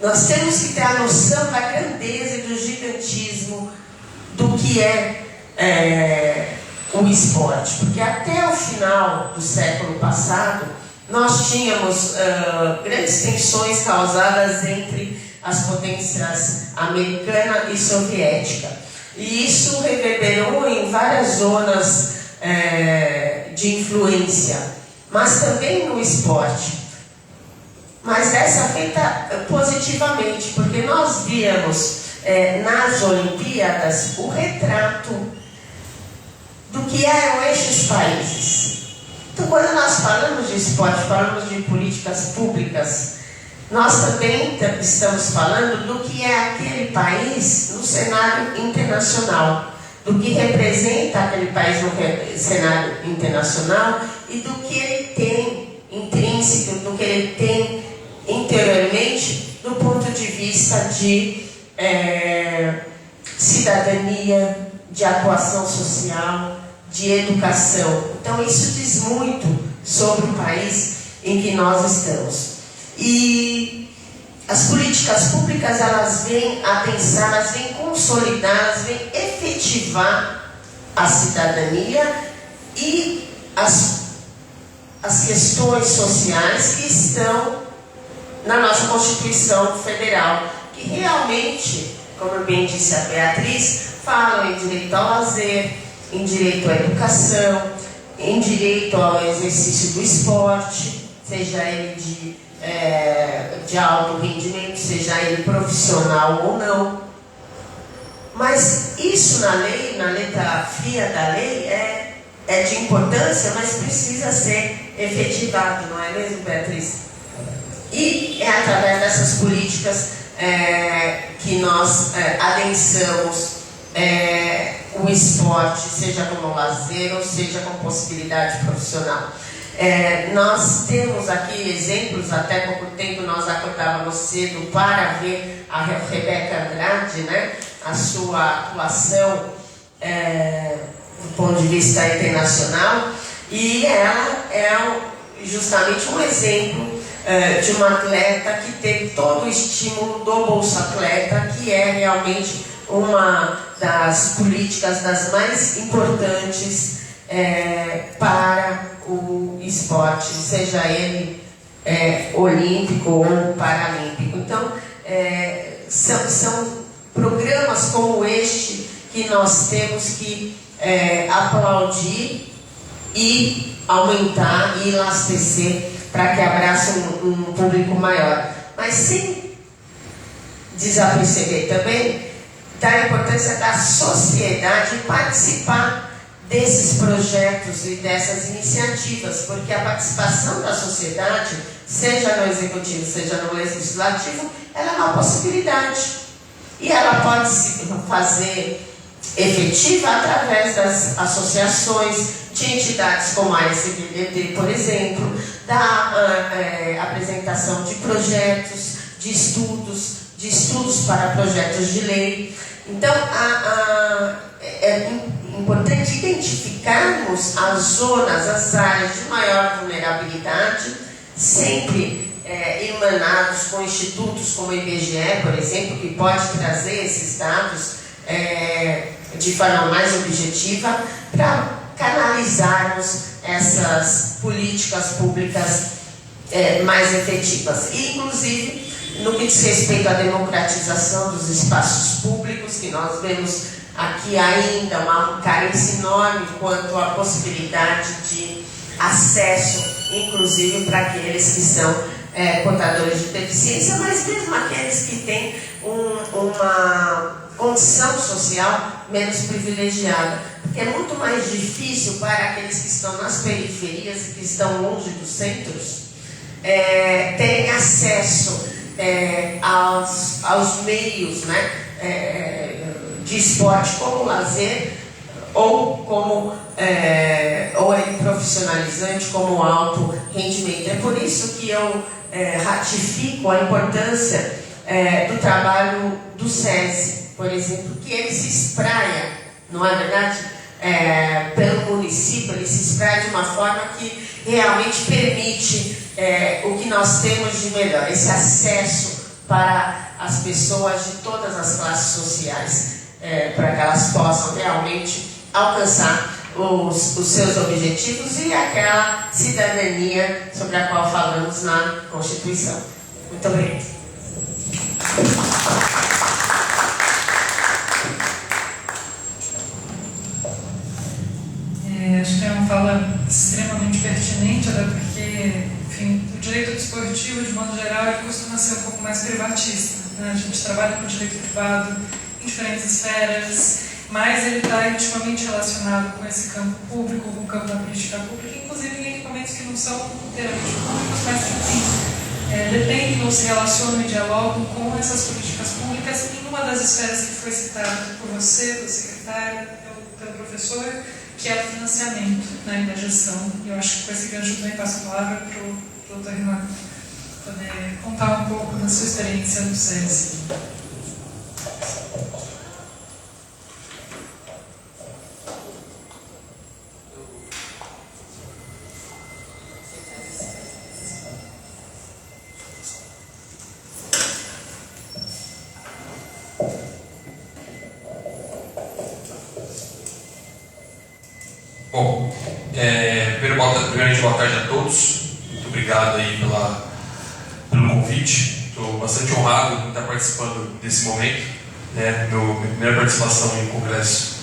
nós temos que ter a noção da grandeza e do gigantismo do que é o esporte, porque até o final do século passado nós tínhamos grandes tensões causadas entre as potências americana e soviética, e isso reverberou em várias zonas de influência, mas também no esporte, mas dessa feita positivamente, porque nós víamos nas Olimpíadas o retrato do que eram estes países. Então, quando nós falamos de esporte, falamos de políticas públicas, nós também estamos falando do que é aquele país no cenário internacional, do que representa aquele país no cenário internacional e do que ele tem intrínseco, do que ele tem interiormente, do ponto de vista de cidadania, de atuação social, de educação. Então isso diz muito sobre o país em que nós estamos. E as políticas públicas, elas vêm adensar, elas vêm consolidar, elas vêm efetivar a cidadania e as questões sociais que estão na nossa Constituição Federal, que realmente, como bem disse a Beatriz, falam em direito ao lazer, em direito à educação, em direito ao exercício do esporte, seja ele de alto rendimento, seja ele profissional ou não. Mas isso na lei, na letra fria da lei, é de importância, mas precisa ser efetivado, não é mesmo, Beatriz? E é através dessas políticas que nós adensamos o esporte, seja como lazer ou seja com possibilidade profissional. Nós temos aqui exemplos, até pouco tempo nós acordávamos cedo para ver a Rebeca Andrade, né, a sua atuação do ponto de vista internacional, e ela é justamente um exemplo de uma atleta que teve todo o estímulo do Bolsa Atleta, que é realmente uma das políticas das mais importantes para o esporte, seja ele olímpico ou paralímpico. Então, são programas como este que nós temos que aplaudir e aumentar e enaltecer para que abrace um público maior. Mas sem desaperceber também da importância da sociedade participar desses projetos e dessas iniciativas, porque a participação da sociedade, seja no executivo, seja no legislativo, ela é uma possibilidade. E ela pode se fazer efetiva através das associações, de entidades como a SBDT, por exemplo, da apresentação de projetos, de estudos para projetos de lei. Então, é importante identificarmos as zonas, as áreas de maior vulnerabilidade, sempre emanados com institutos como o IBGE, por exemplo, que pode trazer esses dados de forma mais objetiva para canalizarmos essas políticas públicas mais efetivas. E, inclusive, no que diz respeito à democratização dos espaços públicos, que nós vemos aqui ainda uma carência enorme quanto à possibilidade de acesso, inclusive para aqueles que são portadores de deficiência, mas mesmo aqueles que têm uma condição social menos privilegiada, porque é muito mais difícil para aqueles que estão nas periferias e que estão longe dos centros terem acesso aos meios, né, de esporte como lazer ou como profissionalizante, como alto rendimento. É por isso que eu ratifico a importância do trabalho do SESI, por exemplo, que ele se espraia, não é verdade? Pelo município, ele se espraia de uma forma que realmente permite o que nós temos de melhor, esse acesso para as pessoas de todas as classes sociais, para que elas possam realmente alcançar os seus objetivos e aquela cidadania sobre a qual falamos na Constituição. Muito obrigada. Acho que é uma fala extremamente pertinente, até porque, enfim, o direito desportivo, de modo geral, ele costuma ser um pouco mais privatista, né? A gente trabalha com o direito privado em diferentes esferas, mas ele está intimamente relacionado com esse campo público, com o campo da política pública, inclusive em equipamentos que não são inteiramente públicos, mas que, enfim, dependem ou se relacionam e dialogam com essas políticas públicas. Em uma das esferas que foi citada por você, do secretário, pelo professor, que é o financiamento, né, da gestão. E eu acho que com esse gancho também passo a palavra para o doutor Renato poder contar um pouco da sua experiência no SESI. Bom, primeiramente boa tarde a todos. Muito obrigado aí pelo convite. Estou bastante honrado em estar participando desse momento. Minha primeira participação em um congresso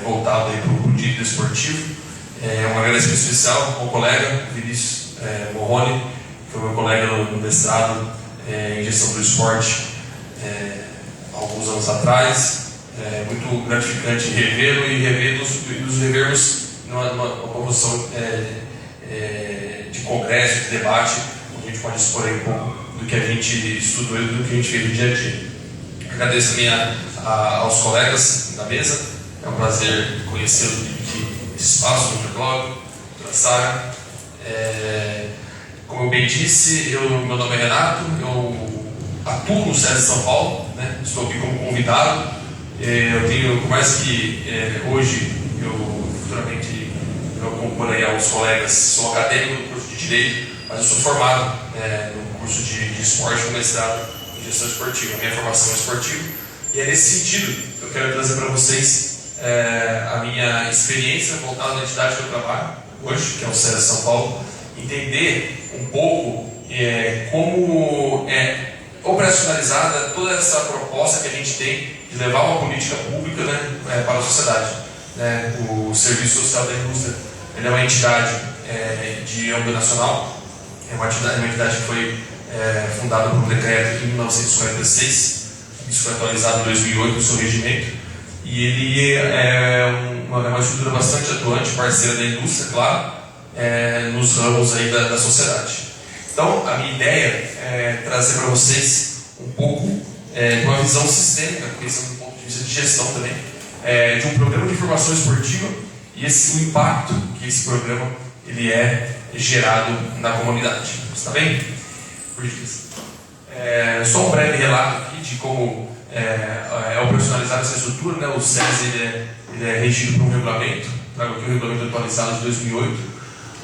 voltado para o direito esportivo. Um agradecimento especial ao colega Vinícius Morrone, que foi meu colega no mestrado em gestão do esporte alguns anos atrás. Muito gratificante revê-lo e nos revermos numa posição de congresso, de debate, onde a gente pode expor aí um pouco do que a gente estudou e do que a gente fez no dia a dia. Agradeço também aos colegas da mesa, é um prazer conhecê-los nesse espaço, no blog, doutora Sara. Como eu bem disse, meu nome é Renato, eu atuo no SESI São Paulo, né? Estou aqui como convidado. Eu tenho, por mais que hoje futuramente eu compor aí aos colegas, sou acadêmico no curso de Direito, mas eu sou formado no curso de esporte com mestrado em gestão esportiva. A minha formação é esportiva e é nesse sentido que eu quero trazer para vocês a minha experiência voltada na entidade que eu trabalho hoje, que é o SESI São Paulo, entender um pouco como é operacionalizada toda essa proposta que a gente tem de levar uma política pública, né, para a sociedade. O Serviço Social da Indústria, ele é uma entidade de âmbito nacional, é uma entidade que foi fundada por um decreto em 1946, isso foi atualizado em 2008 no seu regimento, e ele é uma estrutura bastante atuante, parceira da indústria, claro, nos ramos aí da sociedade. Então, a minha ideia é trazer para vocês um pouco de uma visão sistêmica, pensando do ponto de vista de gestão também, de um programa de formação esportiva e o impacto que esse programa ele é gerado na comunidade. Está bem? Por gentileza. Só um breve relato aqui de como é operacionalizada essa estrutura, né? O SESI ele é regido por um regulamento, trago aqui o regulamento atualizado de 2008.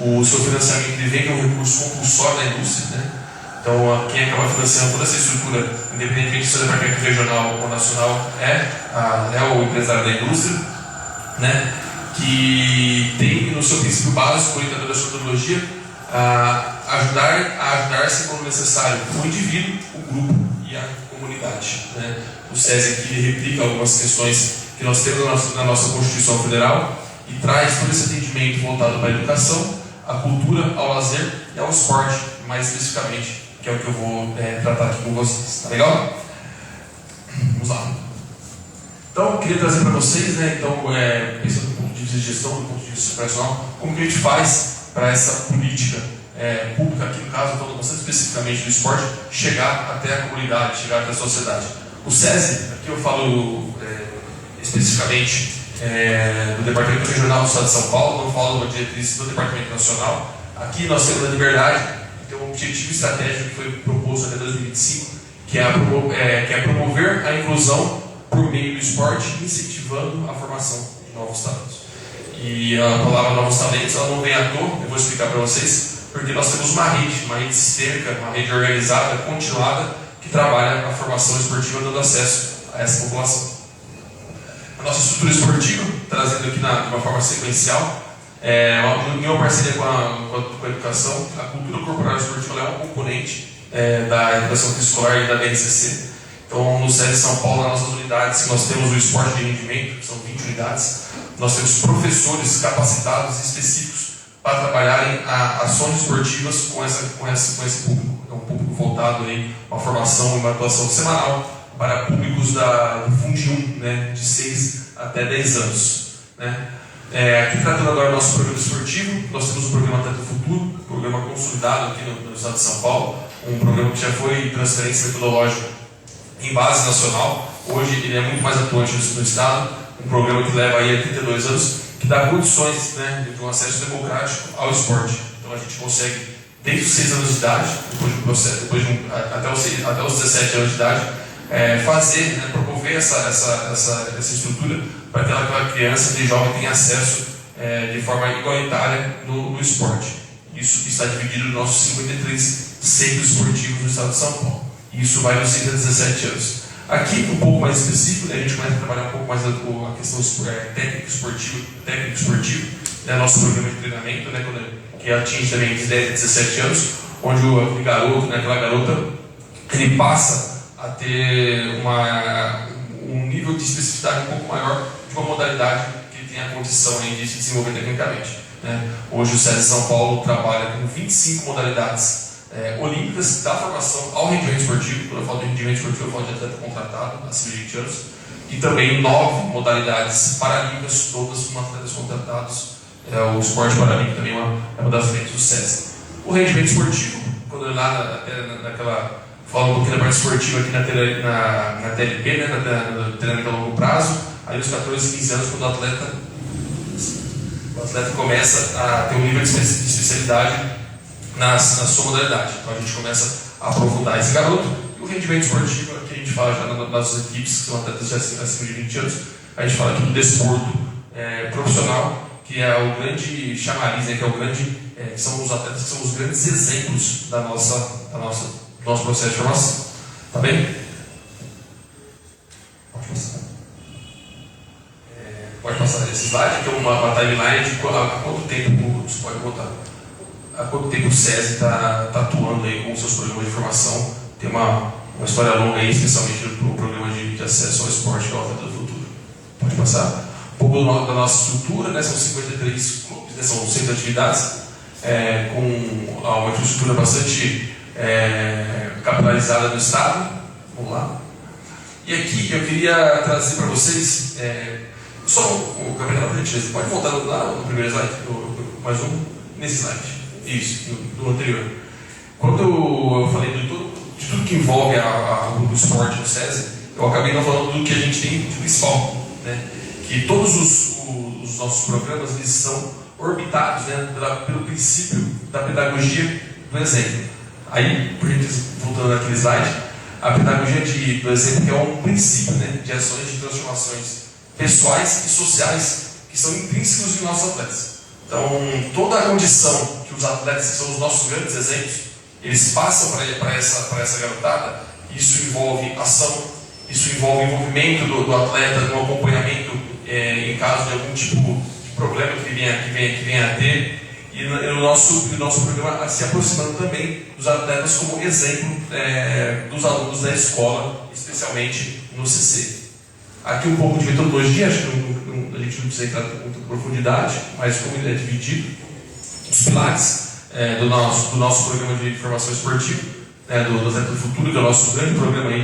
O seu financiamento ele vem de um recurso compulsório da indústria, né? Então, quem acaba financiando toda essa estrutura, independentemente se é departamento regional ou nacional, é o empresário da indústria, né? Que tem no seu princípio básico, orientador da sua metodologia, ajudar-se quando necessário o indivíduo, o grupo e a comunidade, né? O SESI aqui ele replica algumas questões que nós temos na nossa Constituição Federal e traz todo esse atendimento voltado para a educação, a cultura, ao lazer e ao esporte, mais especificamente, que é o que eu vou tratar aqui com vocês. Tá legal? Vamos lá. Então, eu queria trazer para vocês, né, pensando do ponto de vista de gestão, do ponto de vista operacional, como que a gente faz para essa política pública, aqui no caso, falando bastante especificamente do esporte, chegar até a comunidade, chegar até a sociedade. O SESI, aqui eu falo especificamente do Departamento Regional do Estado de São Paulo, não falo da diretriz do Departamento Nacional. Aqui nós temos a liberdade, tem um objetivo estratégico que foi proposto até 2025, que é promover a inclusão por meio do esporte, incentivando a formação de novos talentos. E a palavra novos talentos ela não vem à toa, eu vou explicar para vocês, porque nós temos uma rede sistêmica, uma rede organizada, continuada, que trabalha a formação esportiva dando acesso a essa população. A nossa estrutura esportiva, trazendo aqui de uma forma sequencial, em uma parceria com a educação, a cultura corporal esportiva é um componente da educação escolar e da BNCC. Então, no SESI São Paulo, nas nossas unidades, nós temos o esporte de rendimento, que são 20 unidades. Nós temos professores capacitados e específicos para trabalharem ações esportivas com esse público. É um público voltado aí a uma formação e uma atuação semanal para públicos do Fundi 1, né, de 6 até 10 anos. Né? Aqui tratando agora do nosso programa esportivo, nós temos o programa Atleta Futuro, um programa consolidado aqui no estado de São Paulo, um programa que já foi transferência metodológica em base nacional. Hoje ele é muito mais atuante no estado, um programa que leva aí a 32 anos, que dá condições, né, de um acesso democrático ao esporte. Então a gente consegue, desde os 6 anos de idade, até os 17 anos de idade, fazer, né, promover essa estrutura para que aquela criança, aquele jovem tenha acesso de forma igualitária no esporte. Isso está dividido nos nossos 53 centros esportivos do estado de São Paulo. Isso vai dos 6 a 17 anos. Aqui, um pouco mais específico, né, a gente começa a trabalhar um pouco mais a questão técnico-esportivo, né, nosso programa de treinamento, né, que atinge também de 10 a 17 anos, onde aquele garoto, né, aquela garota, ele passa a ter um nível de especificidade um pouco maior de uma modalidade que ele tem a condição aí de se desenvolver tecnicamente. Né. Hoje o SESI São Paulo trabalha com 25 modalidades olímpicas da formação ao rendimento esportivo. Quando eu falo de rendimento esportivo, eu falo de atleta contratado, acima de 20 anos, e também 9 modalidades paralímpicas, todas com atletas contratados. O esporte paralímpico também é uma das frentes do SESI. O rendimento esportivo, quando eu lá falo um pouquinho da parte esportiva aqui na TLP, né, na treinamento a longo prazo, aí os 14, 15 anos, quando o atleta começa a ter um nível de especialidade na sua modalidade. Então a gente começa a aprofundar esse garoto. E o rendimento esportivo, aqui a gente fala já nas nossas equipes, que são atletas já acima de 20 anos, a gente fala aqui do desporto profissional, que é o grande chamariz, né, que são os atletas que são os grandes exemplos do nosso processo de formação. Tá bem? Pode passar. Pode passar esse slide, que é uma timeline de há quanto tempo, você pode botar, há quanto tempo o SESI está atuando aí com os seus programas de formação. Tem uma história longa aí, especialmente no programa de acesso ao esporte, que é o Atleta do Futuro. Pode passar. Um pouco da nossa estrutura, né? São 53 clubes, né? São 100 atividades, com uma infraestrutura bastante capitalizada no estado. Vamos lá. E aqui eu queria trazer para vocês, só o Gabriel, por gentileza, pode voltar lá no primeiro slide, mais um, nesse slide. Isso, do anterior. Quando eu falei de tudo que envolve o esporte no SESI, eu acabei não falando do que a gente tem de principal, né? Que todos os nossos programas eles são orbitados, né, pelo princípio da pedagogia do exemplo. Aí, por gentileza, voltando naquele slide, a pedagogia do exemplo é um princípio, né, de ações de transformações pessoais e sociais que são intrínsecos em nossos atletas. Então, toda a condição que os atletas, que são os nossos grandes exemplos, eles passam para essa garotada, isso envolve ação, isso envolve envolvimento do atleta no acompanhamento em caso de algum tipo de problema que venha a ter, e o nosso programa se aproximando também dos atletas como exemplo dos alunos da escola, especialmente no CC. Aqui um pouco de metodologia, acho que a gente não precisa entrar com muita profundidade, mas como ele é dividido, os pilares do nosso programa de formação esportiva, do Atleta do Futuro, que é o nosso grande programa aí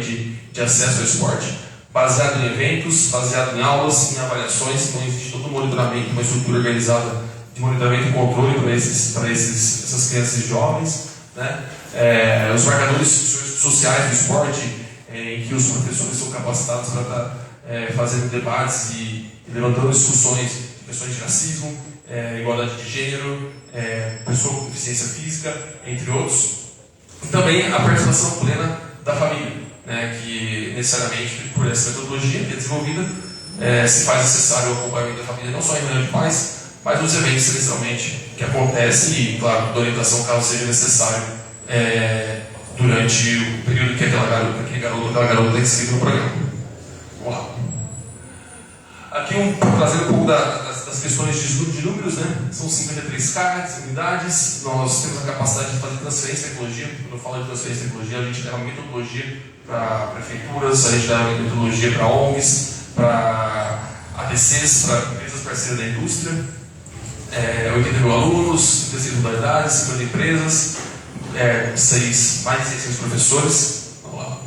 de acesso ao esporte, baseado em eventos, baseado em aulas, em avaliações. Então existe todo um monitoramento, uma estrutura organizada de monitoramento e controle para essas crianças e jovens, né? Os marcadores sociais do esporte, em que os professores são capacitados para estar fazendo debates e levantando discussões de questões de racismo, igualdade de gênero, pessoa com deficiência física, entre outros. E também a participação plena da família, né, que necessariamente por essa metodologia que é desenvolvida se faz necessário o acompanhamento da família, não só em reunião de pais, mas nos eventos essencialmente que acontecem e, claro, da orientação caso seja necessário durante o período que aquela garota está inscrita no programa. Vamos lá. Aqui trazendo um pouco das questões de números, né? São 53 cargas, unidades. Nós temos a capacidade de fazer transferência de tecnologia. Quando eu falo de transferência de tecnologia, a gente leva metodologia para prefeituras, a gente leva metodologia para ONGs, para ADCs, para empresas parceiras da indústria. 80 mil alunos, 36 modalidades, 50 empresas, mais de 600 professores. Vamos lá.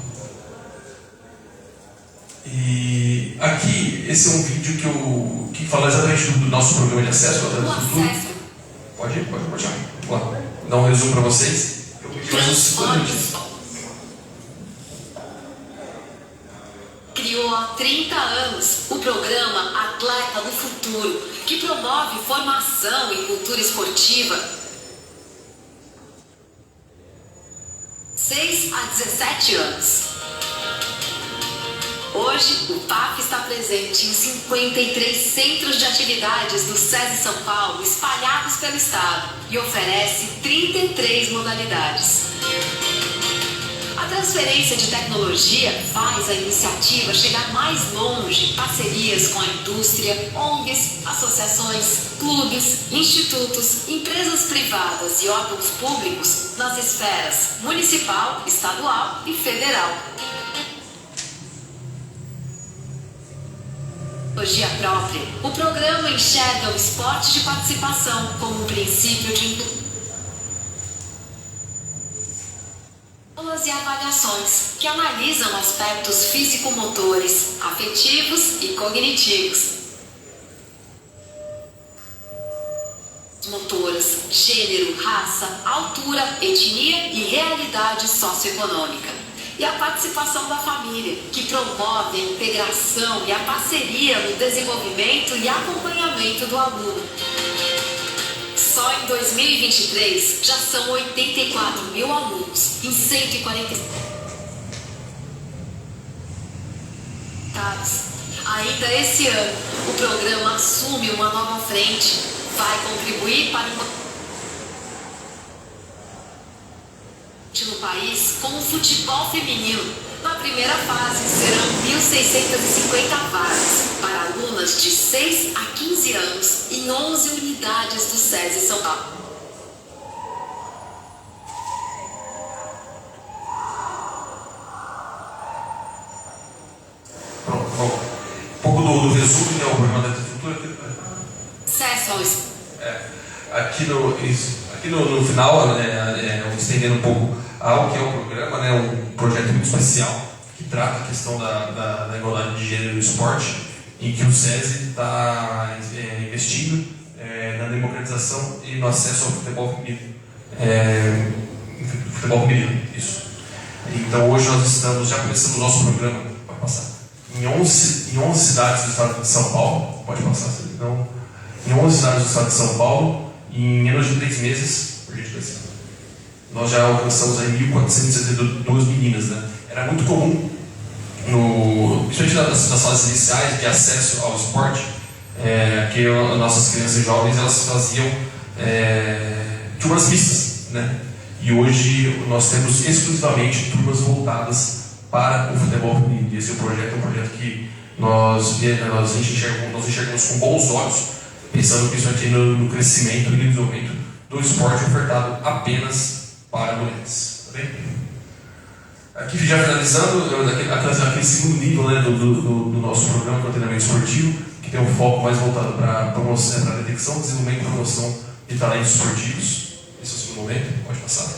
E aqui, esse é um vídeo que fala exatamente do nosso programa de acesso ao Atleta do Futuro. Pode chamar. Vamos lá. Vou dar um resumo para vocês. Eu pedi mais uns 5 minutos. Criou há 30 anos o programa Atleta do Futuro, que promove formação em cultura esportiva. 6 a 17 anos. Hoje, o PAF está presente em 53 centros de atividades do SESI São Paulo, espalhados pelo estado, e oferece 33 modalidades. A transferência de tecnologia faz a iniciativa chegar mais longe. Parcerias com a indústria, ONGs, associações, clubes, institutos, empresas privadas e órgãos públicos nas esferas municipal, estadual e federal. Tecnologia própria. O programa enxerga o esporte de participação como um princípio de e avaliações que analisam aspectos físico-motores, afetivos e cognitivos. Motoras, gênero, raça, altura, etnia e realidade socioeconômica. E a participação da família, que promove a integração e a parceria no desenvolvimento e acompanhamento do aluno. Só em 2023 já são 84 mil alunos em 140 estados. Ainda esse ano, o programa assume uma nova frente, vai contribuir para no país com o futebol feminino. Na primeira fase serão 1.650 vagas para alunas de 6 a 15 anos em 11 unidades do SESI São Paulo. Pronto. Um pouco do resumo, né, o programa da arquitetura. Acesso ao Aqui no final, estendendo um pouco ao que é o programa, né, um projeto muito especial que trata a questão da igualdade de gênero no esporte, em que o SESI está investindo na democratização e no acesso ao futebol feminino. Futebol feminino, isso. Então hoje nós já começamos o nosso programa, pode passar, em 11 cidades do estado de São Paulo, pode passar, então, em 11 cidades do estado de São Paulo, e em menos de 3 meses, por gentileza, nós já alcançamos aí 1.472 meninas, né? Era muito comum, principalmente nas fases iniciais de acesso ao esporte, que as nossas crianças e jovens elas faziam turmas mistas, né? E hoje nós temos exclusivamente turmas voltadas para o futebol feminino. Esse projeto é um projeto que nós enxergamos com bons olhos, pensando principalmente no crescimento e no desenvolvimento do esporte ofertado apenas para mulheres. Tá bem? Aqui já finalizando, aquele segundo nível, né, do nosso programa de treinamento esportivo, que tem um foco mais voltado para a detecção, desenvolvimento e promoção de talentos esportivos. Esse é o segundo momento, pode passar.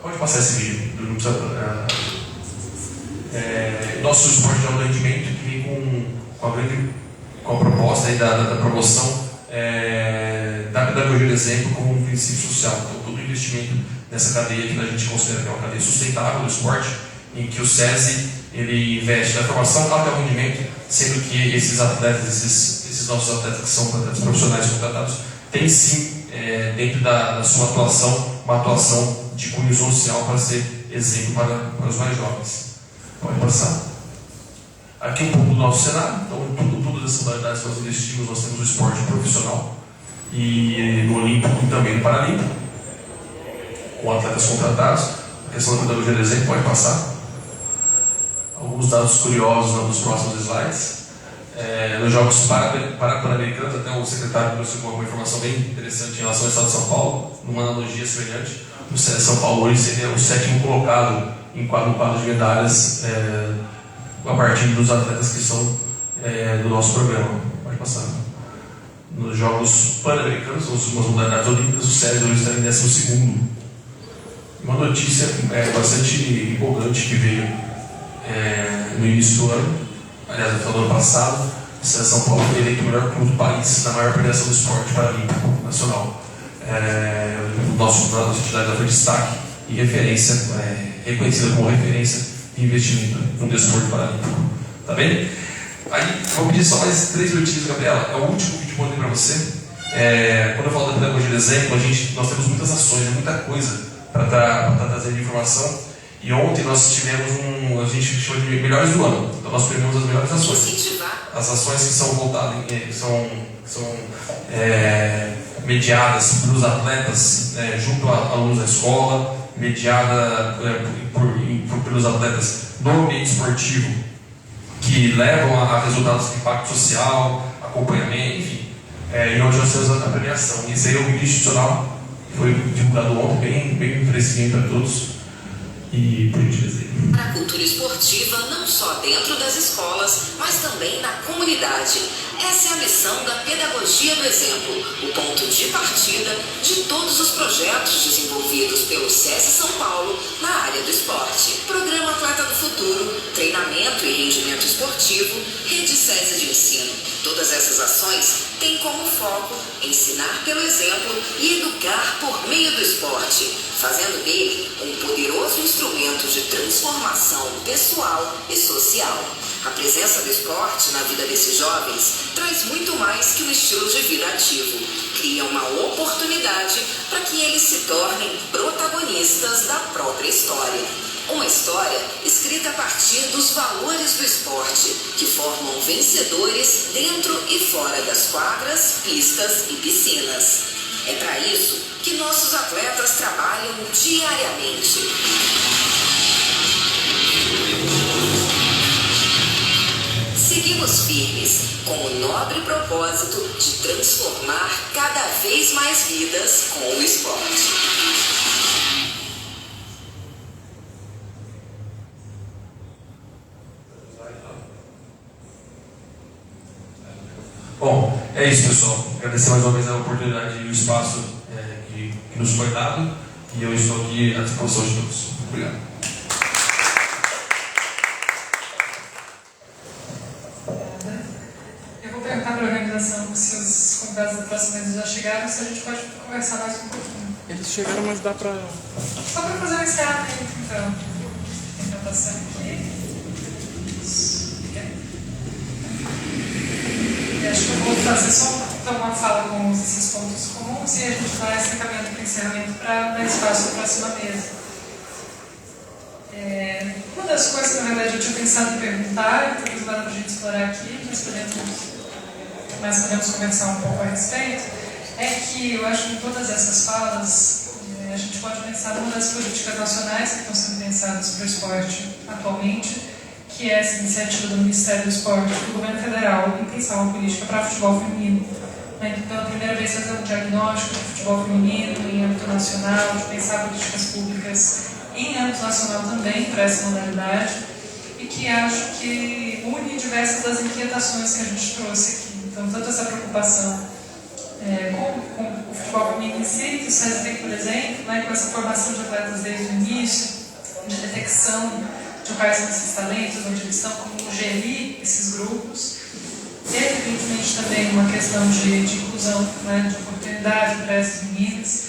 Pode passar esse vídeo. Não precisa, nosso esporte de alto rendimento, que vem com a proposta aí da promoção da pedagogia do exemplo como um princípio social. Então, todo investimento nessa cadeia que a gente considera que é uma cadeia sustentável do esporte, em que o SESI ele investe na formação até o rendimento, sendo que esses atletas, esses nossos atletas que são atletas profissionais contratados, têm sim, dentro da sua atuação, uma atuação de cunho social para ser exemplo para os mais jovens. Pode passar. Aqui um pouco do nosso cenário. Então, todas as modalidades que nós investimos, nós temos o esporte profissional, e no Olímpico e também no Paralímpico, com atletas contratados. A questão da pedagogia do exemplo, pode passar. Alguns dados curiosos nos próximos slides. Nos Jogos Pan-Americanos, até o secretário trouxe uma informação bem interessante em relação ao estado de São Paulo, numa analogia semelhante. O SESI São Paulo hoje seria o 7º colocado no quadro de medalhas, a partir dos atletas que são do nosso programa. Pode passar. Nos Jogos Pan-Americanos, nas modalidades olímpicas, o SESI hoje está em 12º. Uma notícia bastante empolgante que veio no início do ano, aliás, no final do ano passado, o SESI São Paulo foi eleito o melhor clube do país na maior premiação do esporte paralímpico nacional. Nossa entidade foi destaque e referência, reconhecida como referência de investimento no desporto paralímpico. Tá bem? Aí, vou pedir só mais 3 minutinhos, Gabriela. É o último vídeo que eu mandei para você. Quando eu falo da pedagogia de exemplo, nós temos muitas ações, muita coisa para trazer de informação. E ontem nós tivemos a gente chama de melhores do ano. Então nós premiamos as melhores ações. As ações que são voltadas, que são mediadas pelos atletas junto a alunos da escola, mediada pelos atletas no ambiente esportivo, que levam a resultados de impacto social, acompanhamento, enfim, e onde nós temos a premiação. Isso aí é um vídeo institucional que foi divulgado ontem, bem fresquinho para todos. E por gentileza. A cultura esportiva não só dentro das escolas, mas também na comunidade. Essa é a missão da pedagogia do exemplo, o ponto de partida de todos os projetos desenvolvidos pelo SESI São Paulo na área do esporte. Programa Atleta do Futuro, treinamento e rendimento esportivo, rede SESI de ensino. Todas essas ações têm como foco ensinar pelo exemplo e educar por meio do esporte, fazendo dele um poderoso instrumento de transformação pessoal e social. A presença do esporte na vida desses jovens traz muito mais que um estilo de vida ativo. Cria uma oportunidade para que eles se tornem protagonistas da própria história. Uma história escrita a partir dos valores do esporte, que formam vencedores dentro e fora das quadras, pistas e piscinas. É para isso que nossos atletas trabalham diariamente. Seguimos firmes com o nobre propósito de transformar cada vez mais vidas com o esporte. Bom, é isso, pessoal. Agradecer mais uma vez a oportunidade e o espaço que nos foi dado. E eu estou aqui à disposição de todos. Obrigado. Eu vou perguntar para a organização se os convidados da próxima vez já chegaram, se a gente pode conversar mais um pouquinho. Eles chegaram, mas dá para... Só para fazer um encerramento, então. Tentar passar aqui. Acho que eu vou fazer só então, uma fala com esses pontos comuns e a gente vai se encaminhando para o encerramento para dar espaço para a próxima mesa. Uma das coisas que, na verdade, eu tinha pensado em perguntar, e depois vai dar para a gente explorar aqui, mas podemos conversar um pouco a respeito, é que eu acho que em todas essas falas a gente pode pensar numa das políticas nacionais que estão sendo pensadas para o esporte atualmente, que é essa iniciativa do Ministério do Esporte do Governo Federal em pensar uma política para futebol feminino. Pela primeira vez fazer um diagnóstico do futebol feminino em âmbito nacional, de pensar políticas públicas em âmbito nacional também para essa modalidade, e que acho que une diversas das inquietações que a gente trouxe aqui. Então, tanto essa preocupação com o futebol feminino em si, que o SESI tem, por exemplo, com essa formação de atletas desde o início, de detecção de quais são esses talentos, onde eles estão, como gerir esses grupos. Evidentemente também uma questão de inclusão, de oportunidade para essas meninas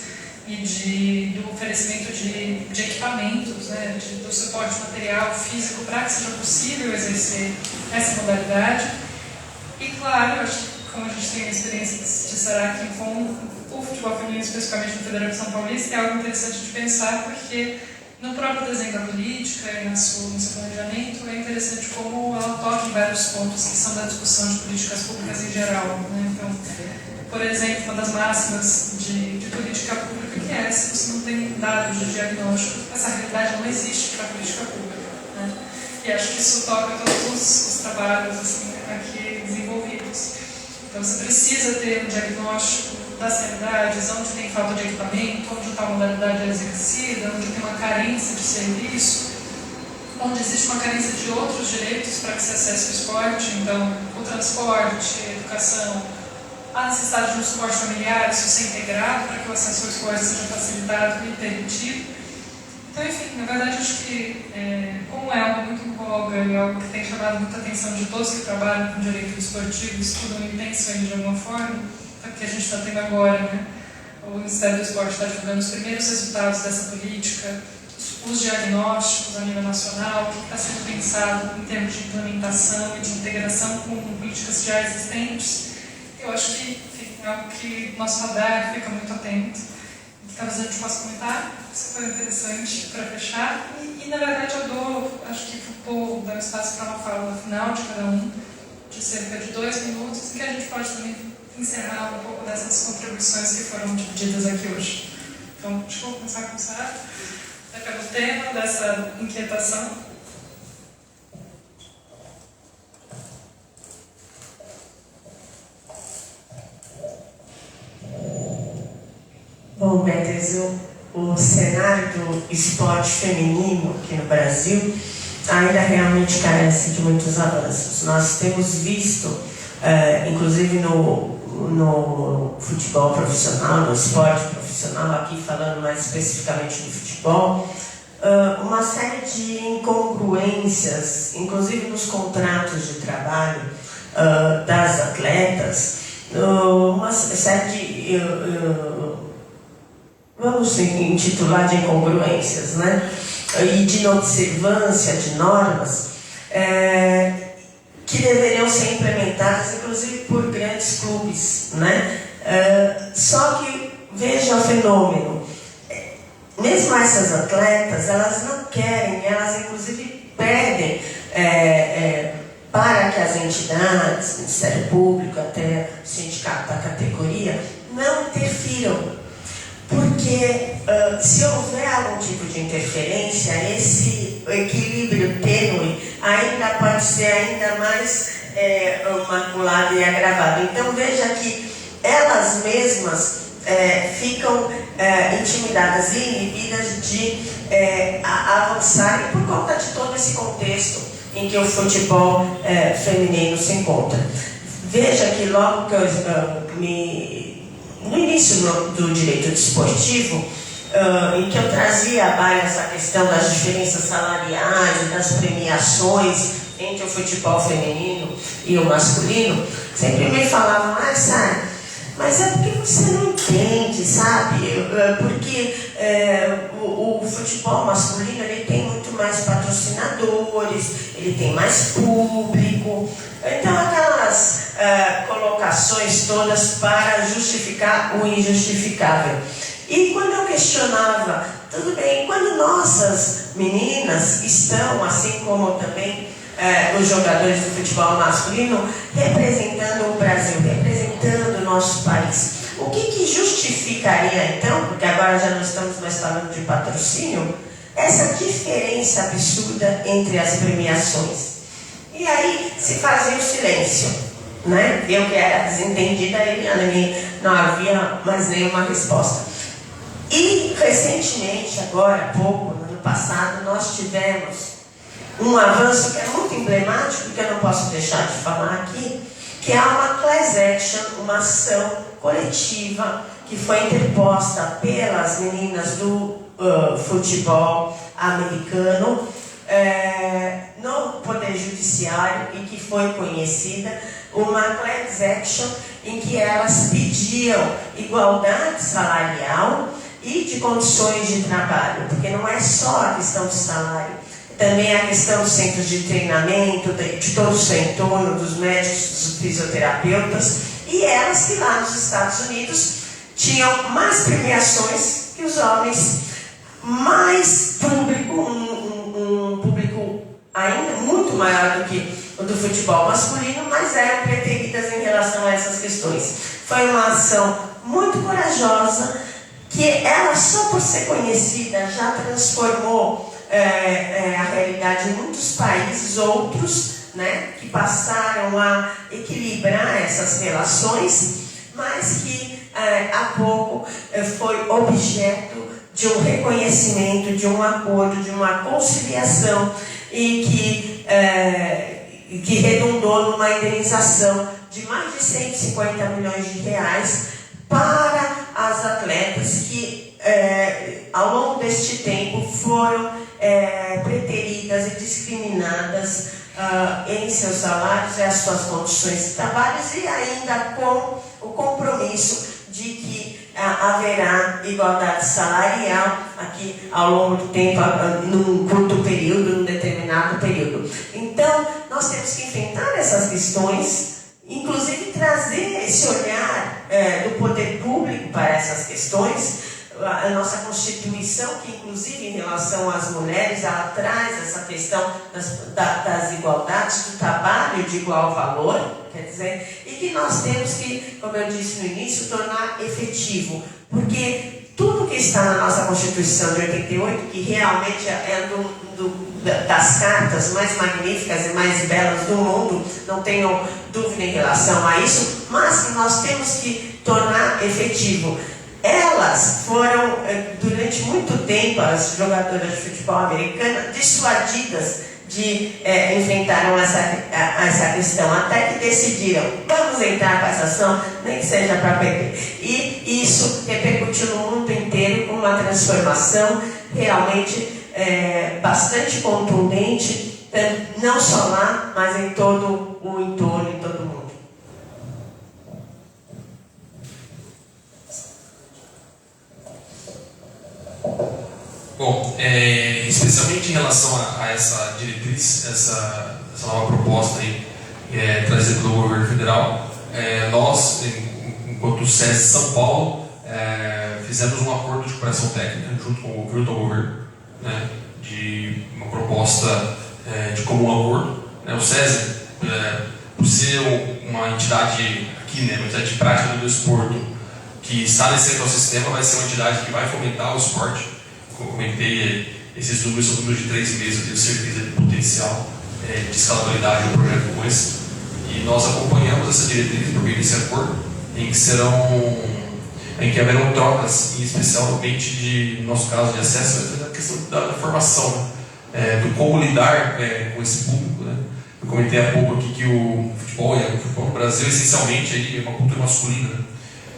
e do oferecimento de equipamentos, do suporte material, físico, para que seja possível exercer essa modalidade. E claro, acho que como a gente tem a experiência de estar aqui com o futebol feminino, especificamente no Federação Paulista, é algo interessante de pensar, porque no próprio desenho da política e no seu planejamento é interessante como ela toca em vários pontos que são da discussão de políticas públicas em geral. Então, por exemplo, uma das máximas de política pública que é: se você não tem dados de diagnóstico, essa realidade não existe para a política pública. E acho que isso toca todos os trabalhos aqui desenvolvidos. Então, você precisa ter um diagnóstico das realidades, onde tem falta de equipamento, onde tal modalidade é exercida, onde tem uma carência de serviço, onde existe uma carência de outros direitos para que se acesse o esporte, então o transporte, a educação, a necessidade de um suporte familiar, isso ser integrado para que o acesso ao esporte seja facilitado e permitido. Então, enfim, na verdade, acho que como é algo muito em voga e algo que tem chamado muita atenção de todos que trabalham com direito esportivo, estudam e pensam ele de alguma forma, que a gente está tendo agora, o Ministério do Esporte está divulgando os primeiros resultados dessa política, os diagnósticos a nível nacional, o que está sendo pensado em termos de implementação e de integração com políticas já existentes. Eu acho que, enfim, é algo que o nosso radar fica muito atento. Talvez a gente possa comentar, se for interessante para fechar. E, na verdade, eu acho que vou dar espaço para uma fala final de cada um, de cerca de 2 minutos, que a gente pode também encerrar um pouco dessas contribuições que foram divididas aqui hoje. Então, acho que vou começar com o Sara. Acaba o tema dessa inquietação. Bom, Beatriz, o cenário do esporte feminino aqui no Brasil ainda realmente carece de muitos avanços. Nós temos visto, inclusive no futebol profissional, no esporte profissional, aqui falando mais especificamente do futebol, uma série de incongruências, inclusive nos contratos de trabalho das atletas, uma série de, vamos intitular de incongruências, né? E de inobservância de normas que deveriam ser implementadas, inclusive por grandes clubes, né? Só que veja o fenômeno. Mesmo essas atletas, elas não querem, elas inclusive pedem para que as entidades, Ministério Público, até o sindicato da categoria, não interfiram. Porque se houver algum tipo de interferência, esse equilíbrio tênue ainda pode ser ainda mais maculado e agravado. Então veja que elas mesmas ficam intimidadas e inibidas de avançarem por conta de todo esse contexto em que o futebol feminino se encontra. Veja que logo que no início do direito desportivo, em que eu trazia à baila essa questão das diferenças salariais e das premiações entre o futebol feminino e o masculino, sempre me falavam, Sara, mas é porque você não entende, sabe? Porque o futebol masculino ele tem muito mais patrocinadores, ele tem mais público, então aquelas colocações todas para justificar o injustificável. E quando eu questionava, tudo bem, quando nossas meninas estão, assim como também os jogadores do futebol masculino, representando o Brasil, representando o nosso país, o que justificaria então, porque agora já não estamos mais falando de patrocínio, essa diferença absurda entre as premiações? E aí se fazia o silêncio, né? Eu que era desentendida, não havia mais nenhuma resposta. E recentemente, agora há pouco, no ano passado, nós tivemos um avanço que é muito emblemático, que eu não posso deixar de falar aqui, que é uma class action, uma ação coletiva que foi interposta pelas meninas do futebol americano no Poder Judiciário e que foi conhecida uma class action em que elas pediam igualdade salarial e de condições de trabalho, porque não é só a questão do salário, também a questão dos centros de treinamento, de todo o seu entorno, dos médicos, dos fisioterapeutas, e elas que lá nos Estados Unidos tinham mais premiações que os homens, mais público, um público ainda muito maior do que o do futebol masculino, mas eram preteridas em relação a essas questões. Foi uma ação muito corajosa, que ela só por ser conhecida já transformou a realidade em muitos países, outros, né, que passaram a equilibrar essas relações, mas que há pouco foi objeto de um reconhecimento, de um acordo, de uma conciliação e que redundou numa indenização de mais de 150 milhões de reais para as atletas que ao longo deste tempo foram preteridas e discriminadas em seus salários e as suas condições de trabalho, e ainda com o compromisso de que haverá igualdade salarial aqui ao longo do tempo, num curto período, num determinado período. Então, nós temos que enfrentar essas questões, inclusive trazer esse olhar do poder público para essas questões. A nossa Constituição, que inclusive em relação às mulheres, ela traz essa questão das igualdades, do trabalho de igual valor, quer dizer, e que nós temos que, como eu disse no início, tornar efetivo, porque tudo que que está na nossa Constituição de 88, que realmente é das cartas mais magníficas e mais belas do mundo, não tenho dúvida em relação a isso, mas que nós temos que tornar efetivo. Elas foram, durante muito tempo, as jogadoras de futebol americanas, dissuadidas de enfrentarem essa questão, até que decidiram, vamos entrar com essa ação, nem que seja para perder. E isso repercutiu no mundo inteiro com uma transformação realmente bastante contundente, não só lá, mas em todo o entorno, em todo o mundo. Bom, especialmente em relação a essa diretriz, essa nova proposta aí, trazida pelo governo federal, nós, enquanto SESI São Paulo, fizemos um acordo de cooperação técnica junto ao governo, né, de uma proposta de comum acordo. O SESI, por ser uma entidade aqui, né, uma entidade de prática do esporte, que está nesse ecossistema, vai ser uma entidade que vai fomentar o esporte. Como eu comentei, esses números são números de 3 meses, eu tenho certeza do potencial de escalabilidade de um projeto como esse. E nós acompanhamos essa diretriz por meio desse acordo, em que haverão trocas, especialmente no nosso caso de acesso, a questão da formação, do como lidar com esse público. Né? Eu comentei há pouco aqui que o futebol no Brasil, essencialmente, é uma cultura masculina. Né?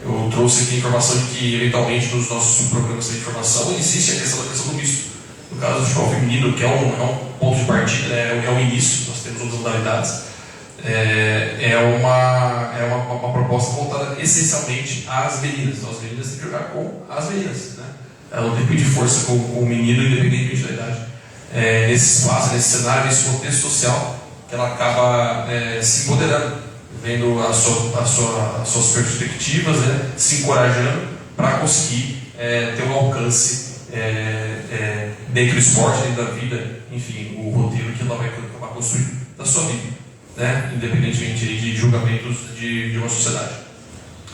Eu trouxe aqui a informação de que, eventualmente, nos nossos subprogramas de formação, existe a questão do misto. No caso do futebol feminino, que é um ponto de partida, é o início, nós temos outras modalidades, é uma proposta voltada essencialmente às meninas. Então, as meninas têm que jogar com as meninas. Né? Ela não tem que pedir força com o menino, independentemente da idade. Nesse espaço, nesse cenário, nesse contexto social, que ela acaba se empoderando, vendo as suas perspectivas, né, se encorajando para conseguir ter um alcance dentro do esporte, dentro da vida, enfim, o roteiro que ela vai construir da sua vida, né, independentemente de julgamentos de uma sociedade.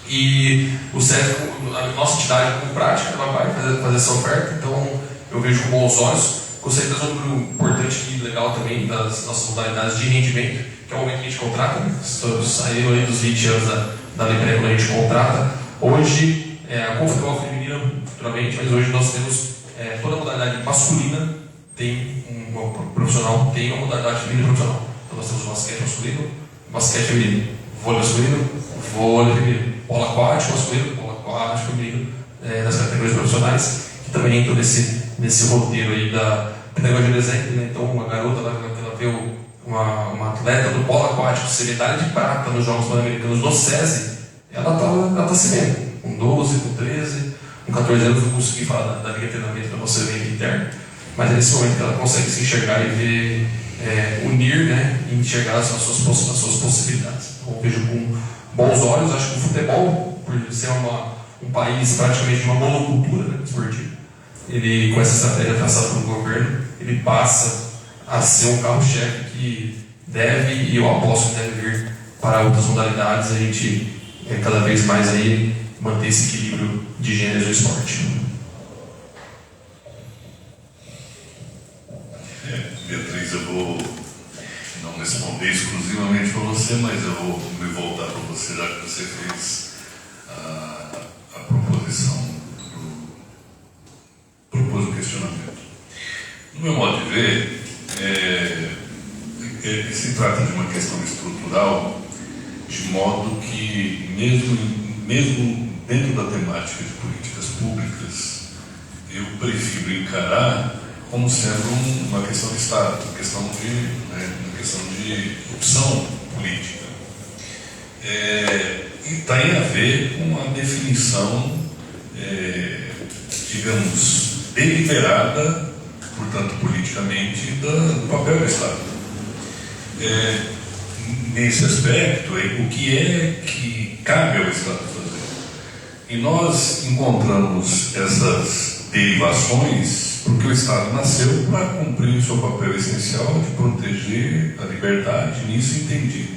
E o SESI, a nossa entidade como prática, ela vai fazer essa oferta, então eu vejo com bons olhos. Gostaria de trazer um número importante e legal também das nossas modalidades de rendimento, que é o momento que a gente contrata, né? Saindo aí dos 20 anos da Lei Pré, quando a gente contrata. Hoje, com o futebol feminino, futuramente, mas hoje nós temos toda a modalidade masculina, um profissional tem uma modalidade feminina profissional. Então nós temos o basquete masculino, basquete feminino, vôlei masculino, vôlei feminino, polo aquático masculino, polo aquático feminino, das categorias profissionais, que também entram nesse roteiro aí da pedagogia do exemplo. Né? Então, uma garota, ela vê uma atleta do polo aquático ser medalha de prata nos Jogos Pan-Americanos do SESI, ela tá se vendo. Com 12, com 13, com 14 anos, não consegui falar da linha de treinamento para você ver interno, mas é nesse momento que ela consegue se enxergar e ver, unir, né, e enxergar as suas possibilidades. Então, eu vejo com bons olhos. Acho que o futebol, por ser um país praticamente de uma monocultura, né, esportiva, ele, com essa estratégia traçada pelo governo, ele passa a ser um carro-chefe que deve, e eu aposto que deve vir para outras modalidades, a gente cada vez mais aí manter esse equilíbrio de gêneros no esporte. Beatriz, eu vou não responder exclusivamente para você, mas eu vou me voltar para você, já que você fez a proposição, propôs o questionamento. No meu modo de ver, se trata de uma questão estrutural, de modo que, mesmo dentro da temática de políticas públicas, eu prefiro encarar como sendo uma questão de Estado, uma questão de opção política. E tem a ver com a definição, digamos, deliberada, portanto, politicamente, do papel do Estado. Nesse aspecto, o que cabe ao Estado fazer. E nós encontramos essas derivações porque o Estado nasceu para cumprir o seu papel essencial de proteger a liberdade, nisso entendido.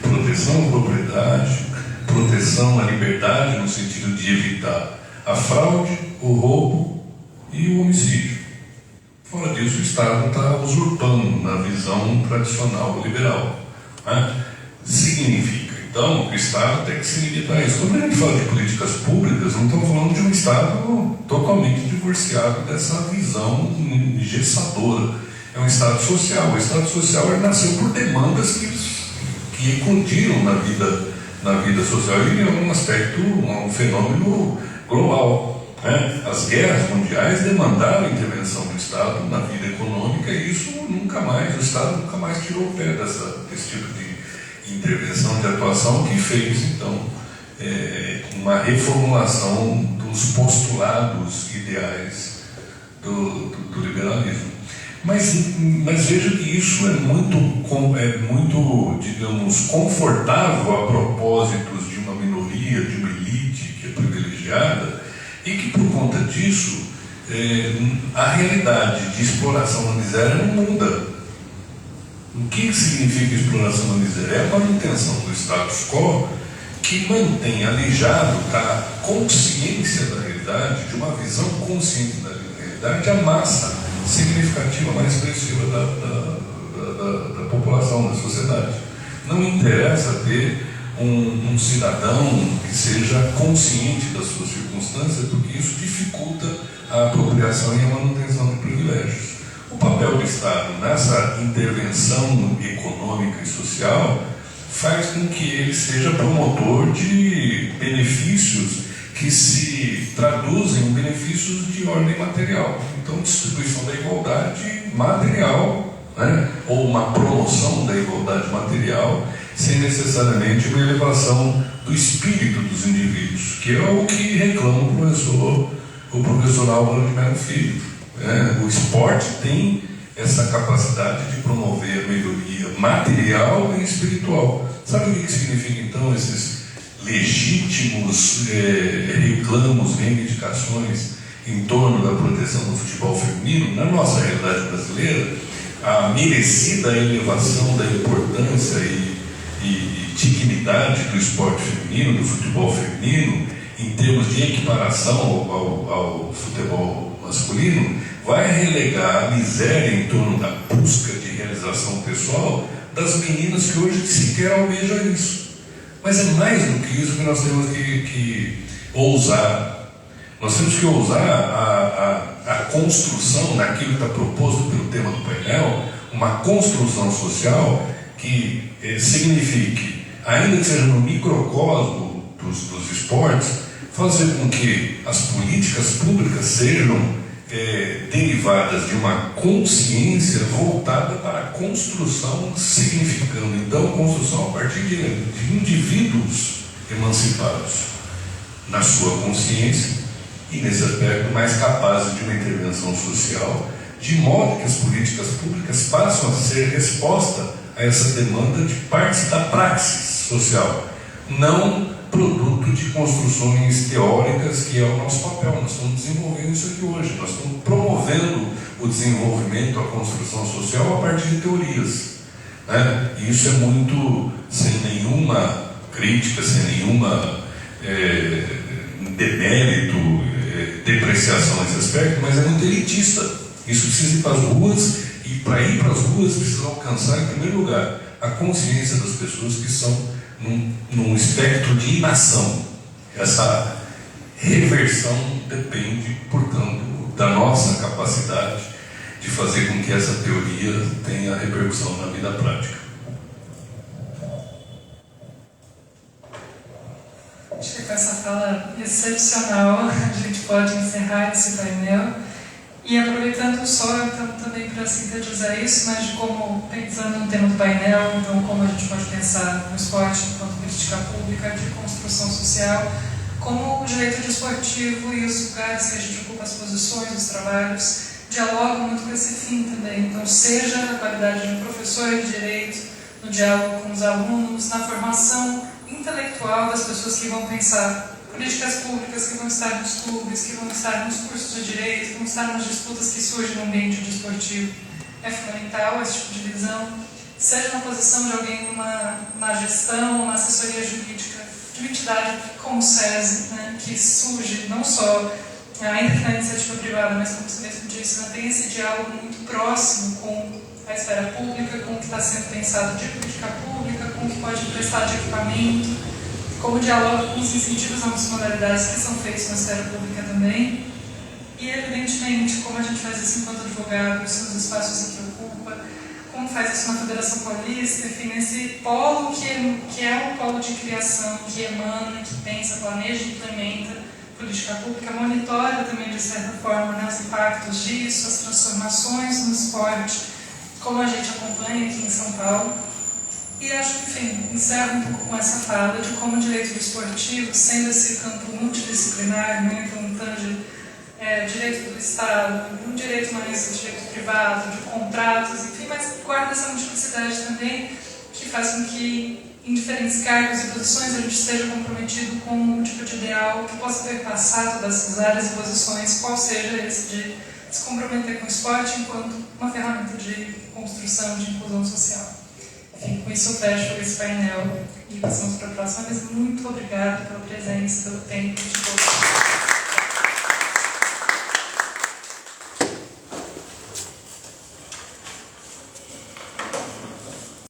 Proteção à propriedade, proteção à liberdade, no sentido de evitar a fraude o roubo e o homicídio. Fora disso, o Estado está usurpando na visão tradicional liberal. Né? Significa, então, que o Estado tem que se limitar a isso. Quando a gente fala de políticas públicas, não estamos falando de um Estado totalmente divorciado dessa visão engessadora. É um Estado social. O Estado social nasceu por demandas que eclodiram na vida social. E é um aspecto, um fenômeno global. Né? As guerras mundiais demandaram a intervenção do Estado na vida econômica e isso o Estado nunca mais tirou o pé desse tipo de intervenção, de atuação, que fez, então, uma reformulação dos postulados ideais do liberalismo. Mas veja que isso é muito, digamos, confortável a propósitos de uma minoria, de uma elite que é privilegiada, e que por conta disso a realidade de exploração da miséria não muda. O que significa exploração da miséria? É a manutenção do status quo que mantém alijado da consciência da realidade, de uma visão consciente da realidade, a massa significativa, mais expressiva da população, da sociedade. Não interessa ter um cidadão que seja consciente das suas circunstâncias, porque isso dificulta a apropriação e a manutenção de privilégios. O papel do Estado nessa intervenção econômica e social faz com que ele seja promotor de benefícios que se traduzem em benefícios de ordem material. Então, distribuição da igualdade material, né? Ou uma promoção da igualdade material, sem necessariamente uma elevação do espírito dos indivíduos, que é o que reclama o professor Álvaro de Melo Filho. O esporte tem essa capacidade de promover a melhoria material e espiritual. Sabe o que significa, então, esses legítimos reclamos, reivindicações em torno da proteção do futebol feminino? Na nossa realidade brasileira, a merecida elevação da importância e dignidade do esporte feminino, do futebol feminino, em termos de equiparação ao futebol masculino, vai relegar a miséria em torno da busca de realização pessoal das meninas que hoje sequer almejam isso. Mas é mais do que isso que nós temos que ousar. Nós temos que ousar a construção daquilo que está proposto pelo tema do painel, uma construção social que signifique, ainda que seja no microcosmo dos esportes, fazer com que as políticas públicas sejam derivadas de uma consciência voltada para a construção, significando então construção a partir de indivíduos emancipados na sua consciência e, nesse aspecto, mais capazes de uma intervenção social, de modo que as políticas públicas passam a ser resposta a essa demanda de parte da praxis social, não produto de construções teóricas, que é o nosso papel. Nós estamos desenvolvendo isso aqui hoje, nós estamos promovendo o desenvolvimento, a construção social a partir de teorias, né? E isso é muito, sem nenhuma crítica, sem nenhuma demérito, depreciação nesse aspecto, mas é muito elitista. Isso precisa ir para as ruas, e para ir para as ruas precisa alcançar, em primeiro lugar, a consciência das pessoas que são num espectro de inação. Essa reversão depende, portanto, da nossa capacidade de fazer com que essa teoria tenha repercussão na vida prática. Acho que com essa fala excepcional a gente pode encerrar esse painel. E aproveitando só então, também para sintetizar isso, mas de como, pensando no tema do painel, então como a gente pode pensar no esporte enquanto política pública de construção social, como o direito desportivo e os lugares que a gente ocupa, as posições, os trabalhos, dialogam muito com esse fim também. Então, seja na qualidade de um professor de direito, no diálogo com os alunos, na formação intelectual das pessoas que vão pensar políticas públicas, que vão estar nos clubes, que vão estar nos cursos de direito, que vão estar nas disputas que surgem no ambiente desportivo. É fundamental esse tipo de visão, seja na posição de alguém na gestão, na assessoria jurídica, de uma entidade como o SESI, né, que surge não só ainda que na iniciativa privada, mas como você mesmo disse, tem esse diálogo muito próximo com a esfera pública, com o que está sendo pensado de política pública, com o que pode prestar de equipamento, como dialoga com os incentivos às modalidades que são feitos na esfera pública também, e evidentemente como a gente faz isso enquanto advogado, nos espaços em que ocupa, como faz isso na Federação Paulista, enfim, nesse polo que é um polo de criação, que emana, que pensa, planeja e implementa política pública, monitora também de certa forma, né, os impactos disso, as transformações no esporte, como a gente acompanha aqui em São Paulo. E acho que, enfim, encerro um pouco com essa fala de como o direito esportivo, sendo esse campo multidisciplinar, né, que não tange direito do Estado, um direito mais do direito privado, de contratos, enfim, mas guarda essa multiplicidade também, que faz com que em diferentes cargos e posições a gente esteja comprometido com um tipo de ideal que possa perpassar todas essas áreas e posições, qual seja esse de se comprometer com o esporte enquanto uma ferramenta de construção, de inclusão social. Enfim, com isso eu fecho esse painel e passamos para a próxima vez. Muito obrigada pela presença, pelo tempo de todos.